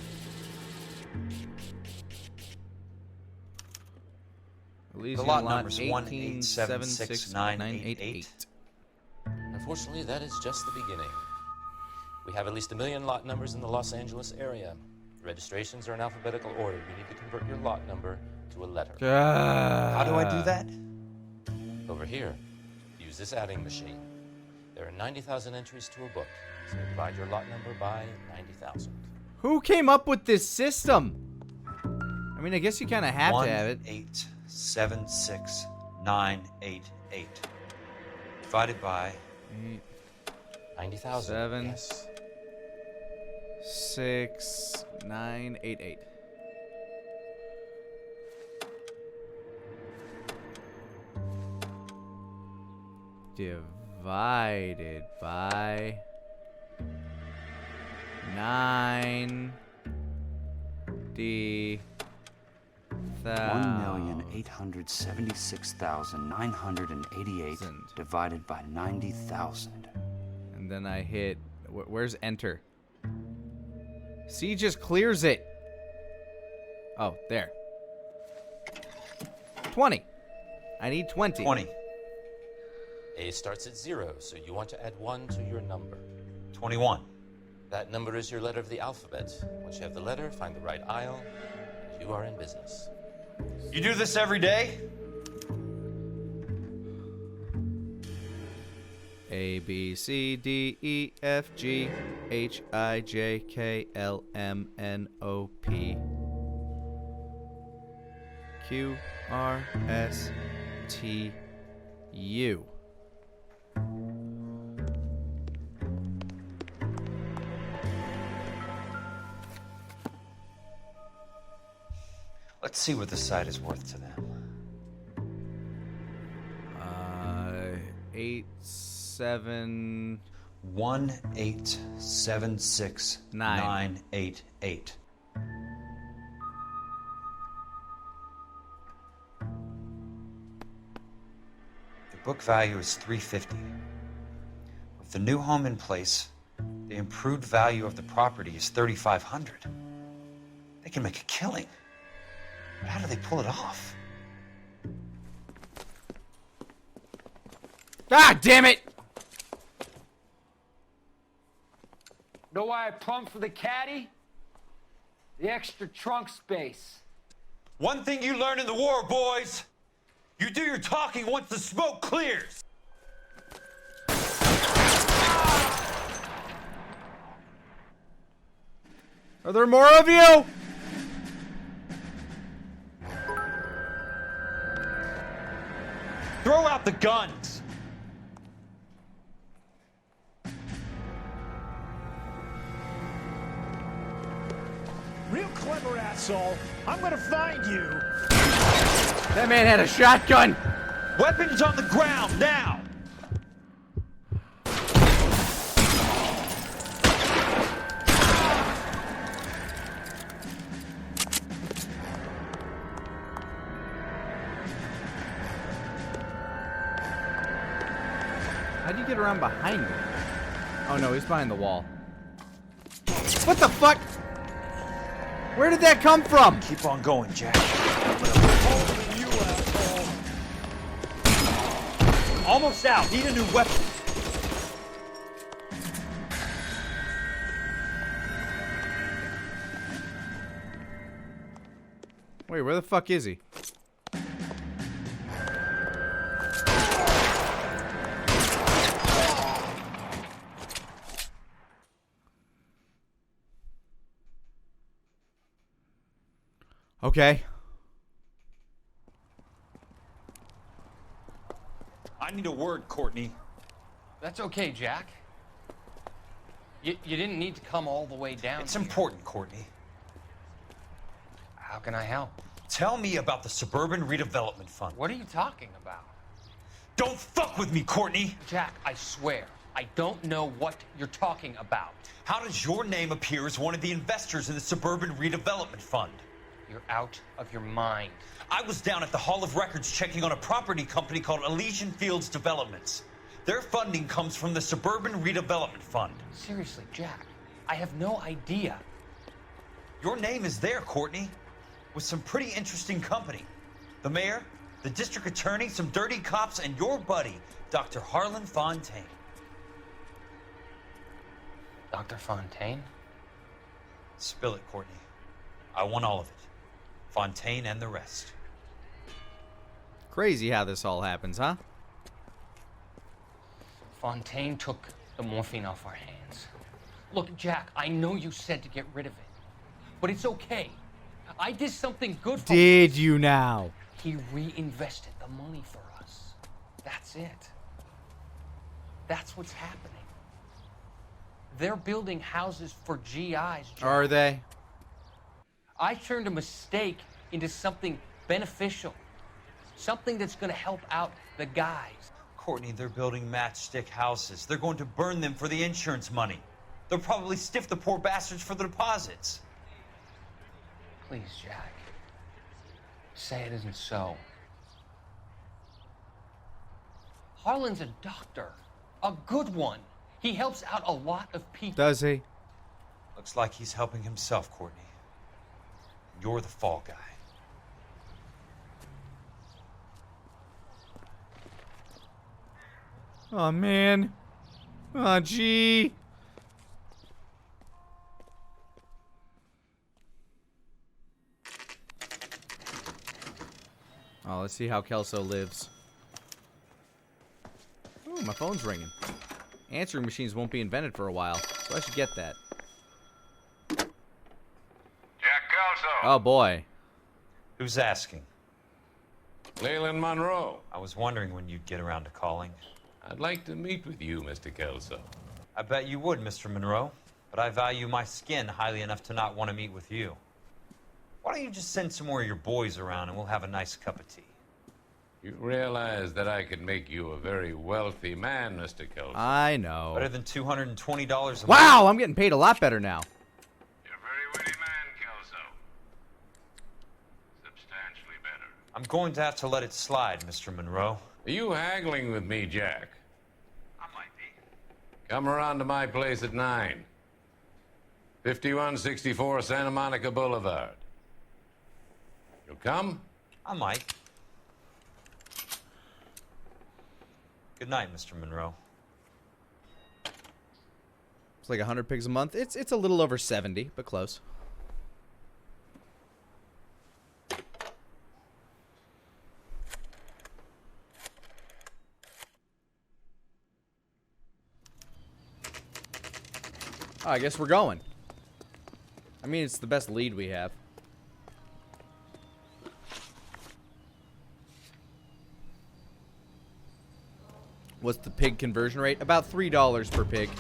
The lot number is 1876988. Unfortunately, that is just the beginning. We have at least 1 million lot numbers in the Los Angeles area. Registrations are in alphabetical order. You need to convert your lot number to a letter. How do I do that? Over here, use this adding machine. There are 90,000 entries to a book, so divide your lot number by 90,000. Who came up with this system? I mean, I guess you kind of have to have it. 1876988 divided by 90,000. 7, Yes. 6, 9, 8, 8. Divided by 9 D 1,876,988 divided by 90,000. And then I hit. Where's enter? C just clears it. Oh, there. 20. I need 20. 20. A starts at 0, so you want to add 1 to your number. 21. That number is your letter of the alphabet. Once you have the letter, find the right aisle, and you are in business. You do this every day? A, B, C, D, E, F, G, H, I, J, K, L, M, N, O, P, Q, R, S, T, U. Let's see what the site is worth to them. 8, 7, 1,876,988. The book value is $350. With the new home in place, the improved value of the property is $3,500. They can make a killing. But how do they pull it off? Ah, damn it! Know why I plumbed for the caddy? The extra trunk space. One thing you learn in the war, boys. You do your talking once the smoke clears. Are there more of you? Throw out the guns. Real clever, asshole. I'm gonna find you. That man had a shotgun. Weapons on the ground now. How'd you get around behind me? Oh no, he's behind the wall. What the fuck? Where did that come from? Keep on going, Jack. Almost out. Need a new weapon. Wait, where the fuck is he? Okay. need a word, Courtney. That's okay, Jack. You didn't need to come all the way down. It's important, Courtney. How can I help? Tell me about the Suburban Redevelopment Fund. What are you talking about? Don't fuck with me, Courtney! Jack, I swear, I don't know what you're talking about. How does your name appear as one of the investors in the Suburban Redevelopment Fund? You're out of your mind. I was down at the Hall of Records checking on a property company called Elysian Fields Developments. Their funding comes from the Suburban Redevelopment Fund. Seriously, Jack, I have no idea. Your name is there, Courtney, with some pretty interesting company. The mayor, the district attorney, some dirty cops, and your buddy, Dr. Harlan Fontaine. Dr. Fontaine? Spill it, Courtney. I want all of it. Fontaine and the rest. Crazy how this all happens, huh? Fontaine took the morphine off our hands. Look, Jack, I know you said to get rid of it, but it's okay. I did something good for Did you now? He reinvested the money for us. That's it. That's what's happening. They're building houses for GIs, Jack. Are they? I turned a mistake into something beneficial. Something that's going to help out the guys. Courtney, they're building matchstick houses. They're going to burn them for the insurance money. They'll probably stiff the poor bastards for the deposits. Please, Jack. Say it isn't so. Harlan's a doctor. A good one. He helps out a lot of people. Does he? Looks like he's helping himself, Courtney. You're the fall guy. Oh, man. Oh, gee. Oh, let's see how Kelso lives. Ooh, my phone's ringing. Answering machines won't be invented for a while, so I should get that. Jack Kelso. Oh, boy. Who's asking? L.A.ni Monroe. I was wondering when you'd get around to calling. I'd like to meet with you, Mr. Kelso. I bet you would, Mr. Monroe. But I value my skin highly enough to not want to meet with you. Why don't you just send some more of your boys around and we'll have a nice cup of tea? You realize that I could make you a very wealthy man, Mr. Kelso. I know. Better than $220 a month. Wow, I'm getting paid a lot better now. You're a very witty man, Kelso. Substantially better. I'm going to have to let it slide, Mr. Monroe. Are you haggling with me, Jack? I might be. Come around to my place at 9. 5164 Santa Monica Boulevard. You'll come? I might. Good night, Mr. Monroe. It's like 100 pigs a month. It's a little over 70, but close. Oh, I guess we're going. I mean, it's the best lead we have. What's the pig conversion rate? About $3 per pig.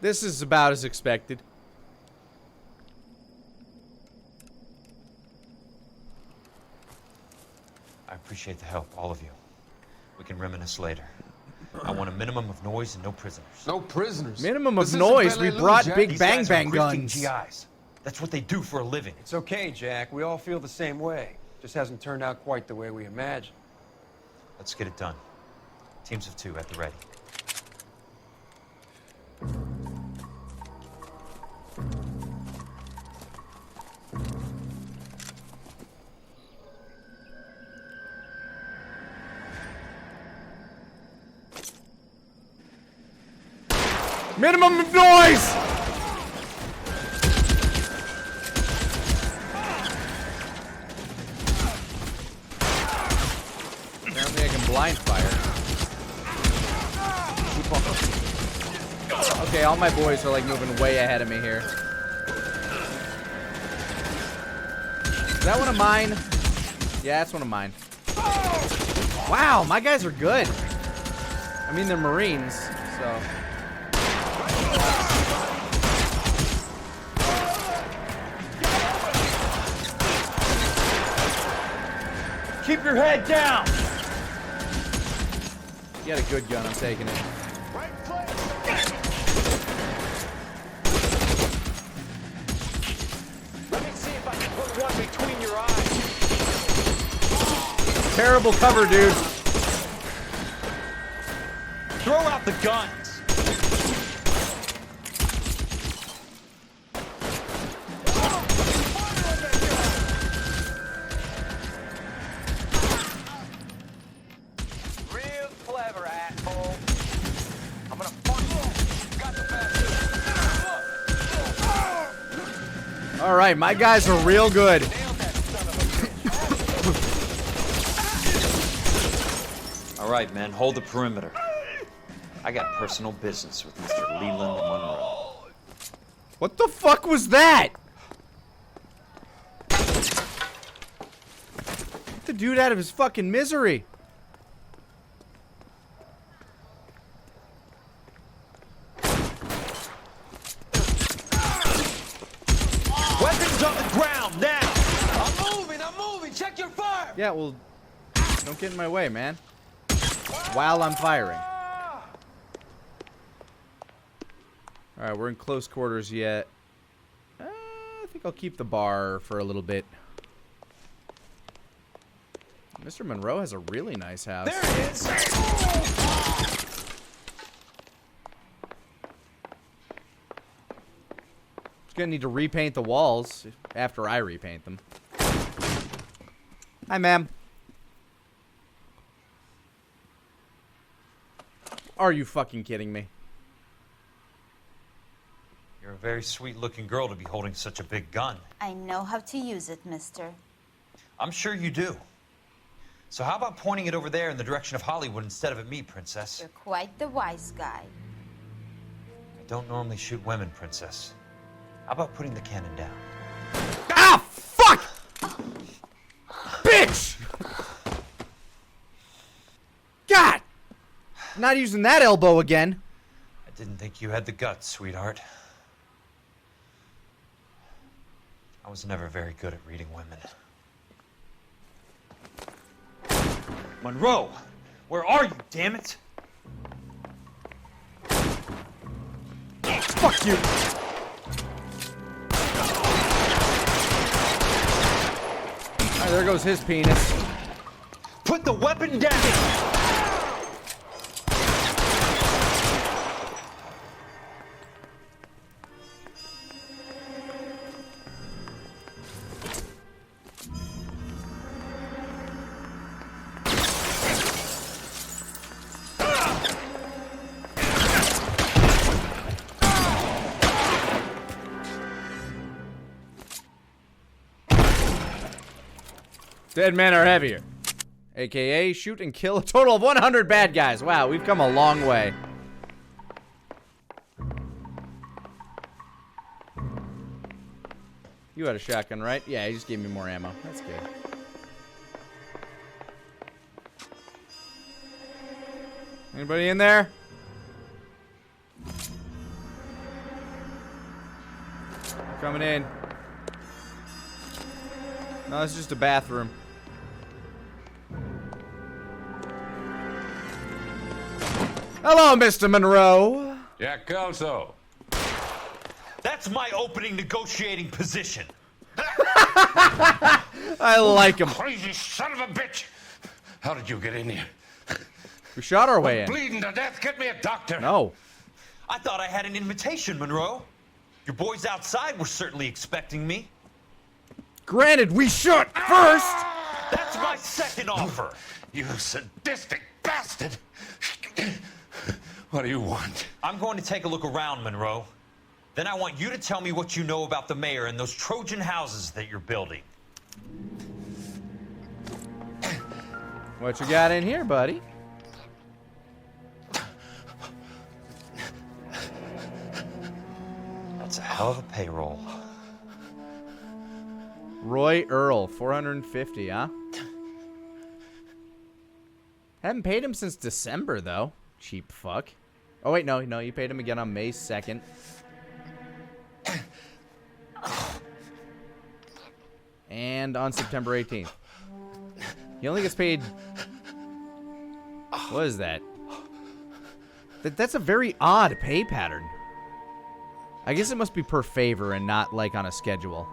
This is about as expected. I appreciate the help, all of you. We can reminisce later. I want a minimum of noise and no prisoners. No prisoners? Minimum of noise? We brought big bang bang guns. GIs. That's what they do for a living. It's okay, Jack. We all feel the same way. Just hasn't turned out quite the way we imagined. Let's get it done. Teams of 2 at the ready. Minimum of noise! Apparently I can blind fire. Okay, Okay, all my boys are like moving way ahead of me here. Is that one of mine? Yeah, that's one of mine. Wow, my guys are good. I mean, they're Marines, so. Keep your head down! You got a good gun, I'm taking it. Let me see if I can put one between your eyes. Terrible cover, dude. Throw out the guns! Real clever, asshole. I'm gonna fuck you. Got the best. All right, my guys are real good. All right, men, hold the perimeter. I got personal business with Mr. Leland Monroe. What the fuck was that? Get the dude out of his fucking misery. Weapons on the ground, now! I'm moving. Check your fire. Yeah, well, don't get in my way, man. While I'm firing. Alright, we're in close quarters yet. I think I'll keep the bar for a little bit. Mr. Monroe has a really nice house. There he is. He's gonna need to repaint the walls after I repaint them. Hi, ma'am. Are you fucking kidding me? You're a very sweet-looking girl to be holding such a big gun. I know how to use it, mister. I'm sure you do. So how about pointing it over there in the direction of Hollywood instead of at me, Princess? You're quite the wise guy. I don't normally shoot women, Princess. How about putting the cannon down? Ah, fuck! Bitch! God! Not using that elbow again. I didn't think you had the guts, sweetheart. I was never very good at reading women. Monroe! Where are you, damn it? Fuck you! Alright, there goes his penis. Put the weapon down! Dead men are heavier. AKA shoot and kill a total of 100 bad guys. Wow, we've come a long way. You had a shotgun, right? Yeah, he just gave me more ammo. That's good. Anybody in there? Coming in. No, it's just a bathroom. Hello, Mr. Monroe. Jack Kelso. That's my opening negotiating position. I like him. Crazy son of a bitch. How did you get in here? We shot our way in. Bleeding to death. Get me a doctor. No. I thought I had an invitation, Monroe. Your boys outside were certainly expecting me. Granted, we shot first. That's my second offer. You sadistic bastard. What do you want? I'm going to take a look around, Monroe. Then I want you to tell me what you know about the mayor and those Trojan houses that you're building. What you got in here, buddy? That's a hell of a payroll. Roy Earl, 450, huh? Haven't paid him since December, though. Cheap fuck. Oh, wait, no, you paid him again on May 2nd. And on September 18th. He only gets paid... What is that? That's a very odd pay pattern. I guess it must be per favor and not, like, on a schedule.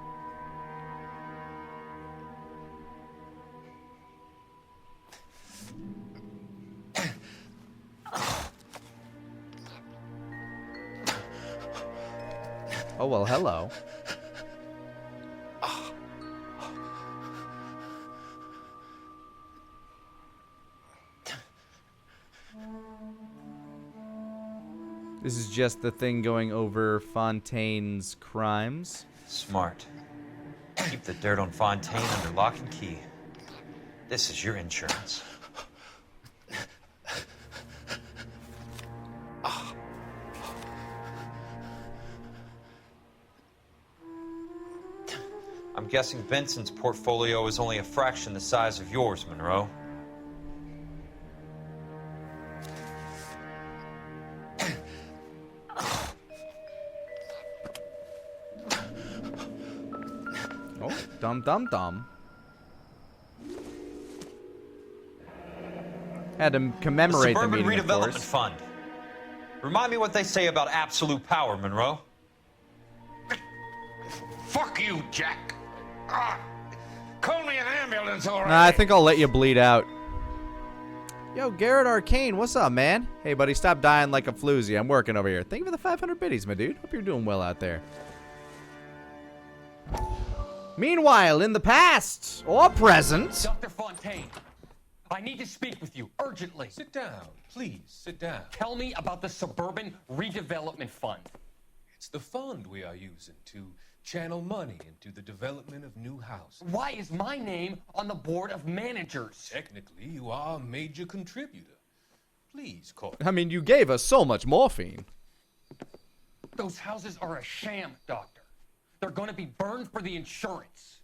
Oh, well, hello. This is just the thing going over Fontaine's crimes. Smart. Keep the dirt on Fontaine under lock and key. This is your insurance. I'm guessing Benson's portfolio is only a fraction the size of yours, Monroe. Oh, dum. Had to commemorate the Suburban meeting, of Redevelopment course. Fund. Remind me what they say about absolute power, Monroe. Fuck you, Jack. Call me an ambulance, all right? Nah, I think I'll let you bleed out. Yo, Garrett Arcane, what's up, man? Hey, buddy, stop dying like a floozy. I'm working over here. Thank you for the 500 biddies, my dude. Hope you're doing well out there. Meanwhile, in the past, or present... Dr. Fontaine, I need to speak with you urgently. Sit down. Please, sit down. Tell me about the Suburban Redevelopment Fund. It's the fund we are using to channel money into the development of new houses. Why is my name on the board of managers? Technically, you are a major contributor. Please, Courtney. I mean, you gave us so much morphine. Those houses are a sham, Doctor. They're going to be burned for the insurance.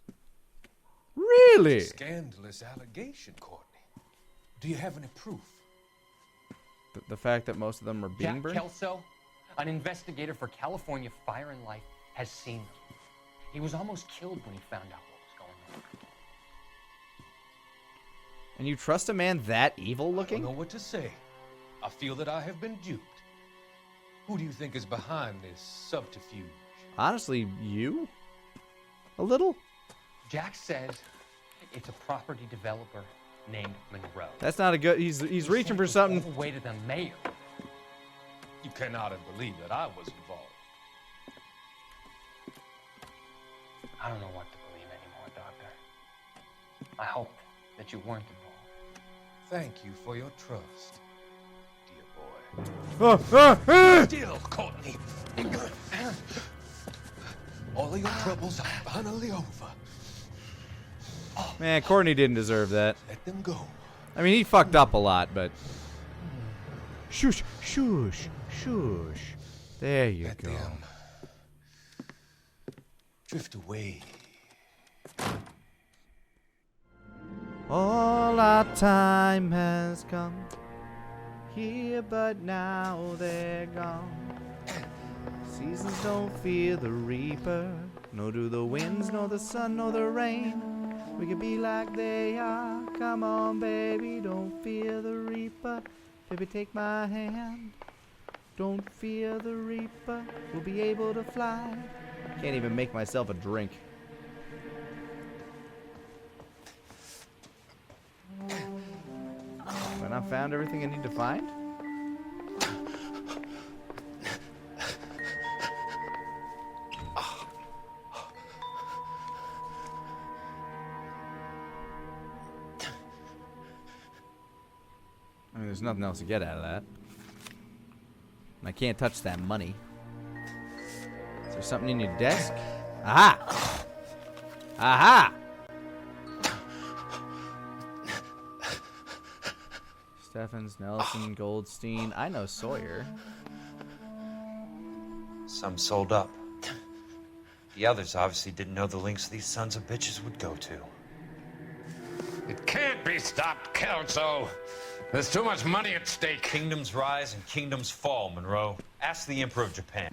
Really? Scandalous allegation, Courtney. Do you have any proof? The fact that most of them are being Jack burned? Kelso, an investigator for California Fire and Life, has seen them. He was almost killed when he found out what was going on. And you trust a man that evil looking? I don't know what to say. I feel that I have been duped. Who do you think is behind this subterfuge? Honestly, you? A little? Jack says it's a property developer named Monroe. That's not a good... He's reaching for something... All the way to the mayor. You cannot believe that I was involved. I don't know what to believe anymore, Doctor. I hoped that you weren't involved. Thank you for your trust, dear boy. Still, Courtney. All of your troubles are finally over. Man, Courtney didn't deserve that. Let them go. I mean, he fucked up a lot, but... Shush, shush, shush. There you go. Them drift away. All our time has come here, but now they're gone. Seasons don't fear the reaper, nor do the winds, nor the sun, nor the rain. We could be like they are. Come on, baby, don't fear the reaper. Baby, take my hand. Don't fear the reaper. We'll be able to fly. Can't even make myself a drink. Have I not found everything I need to find? I mean, there's nothing else to get out of that. And I can't touch that money. Is there something in your desk? Aha! Aha! Steffens, Nelson, Goldstein. I know Sawyer. Some sold up. The others obviously didn't know the lengths these sons of bitches would go to. It can't be stopped, Kelso. There's too much money at stake. Kingdoms rise and kingdoms fall, Monroe. Ask the Emperor of Japan.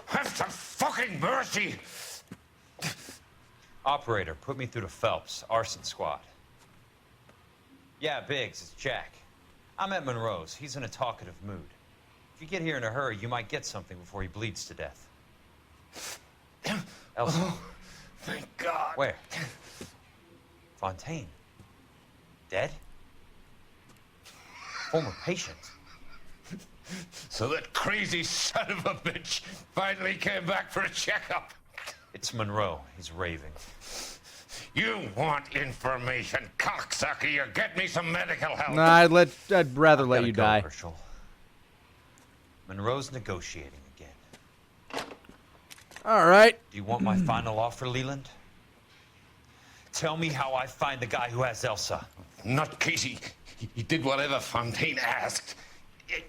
Have some fucking mercy! Operator, put me through to Phelps, arson squad. Yeah, Biggs, it's Jack. I'm at Monroe's. He's in a talkative mood. If you get here in a hurry, you might get something before he bleeds to death. Elsa. Oh, thank God. Where? Fontaine. Dead? Former patient. So that crazy son of a bitch finally came back for a checkup. It's Monroe. He's raving. You want information, cocksucker. You get me some medical help. Nah, I'd rather let you die. Herschel. Monroe's negotiating again. All right. Do you want my final offer, Leland? Tell me how I find the guy who has Elsa. Not Casey. He did whatever Fontaine asked.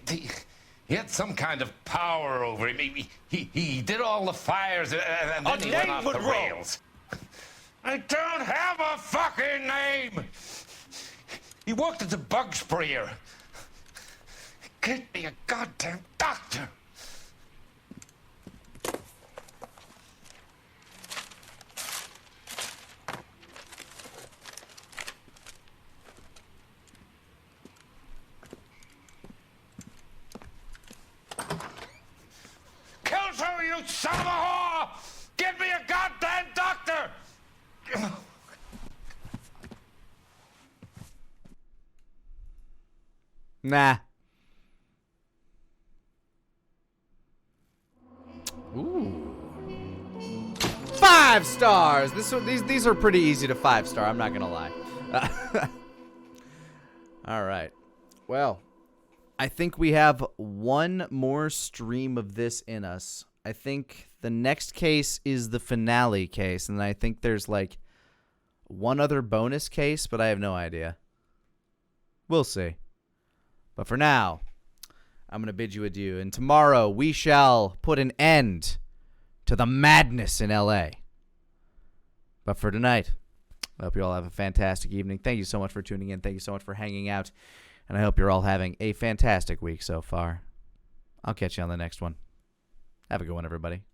He had some kind of power over him. He did all the fires and then he went off the rails. I don't have a fucking name! He worked as a bug sprayer. Get me a goddamn doctor! Kelso, you son of a whore! Get me a goddamn doctor! Nah. Ooh. 5 stars. These are pretty easy to 5-star. I'm not gonna lie. All right. Well, I think we have one more stream of this in us. I think the next case is the finale case, and I think there's like one other bonus case, but I have no idea. We'll see. But for now, I'm going to bid you adieu. And tomorrow, we shall put an end to the madness in L.A. But for tonight, I hope you all have a fantastic evening. Thank you so much for tuning in. Thank you so much for hanging out. And I hope you're all having a fantastic week so far. I'll catch you on the next one. Have a good one, everybody.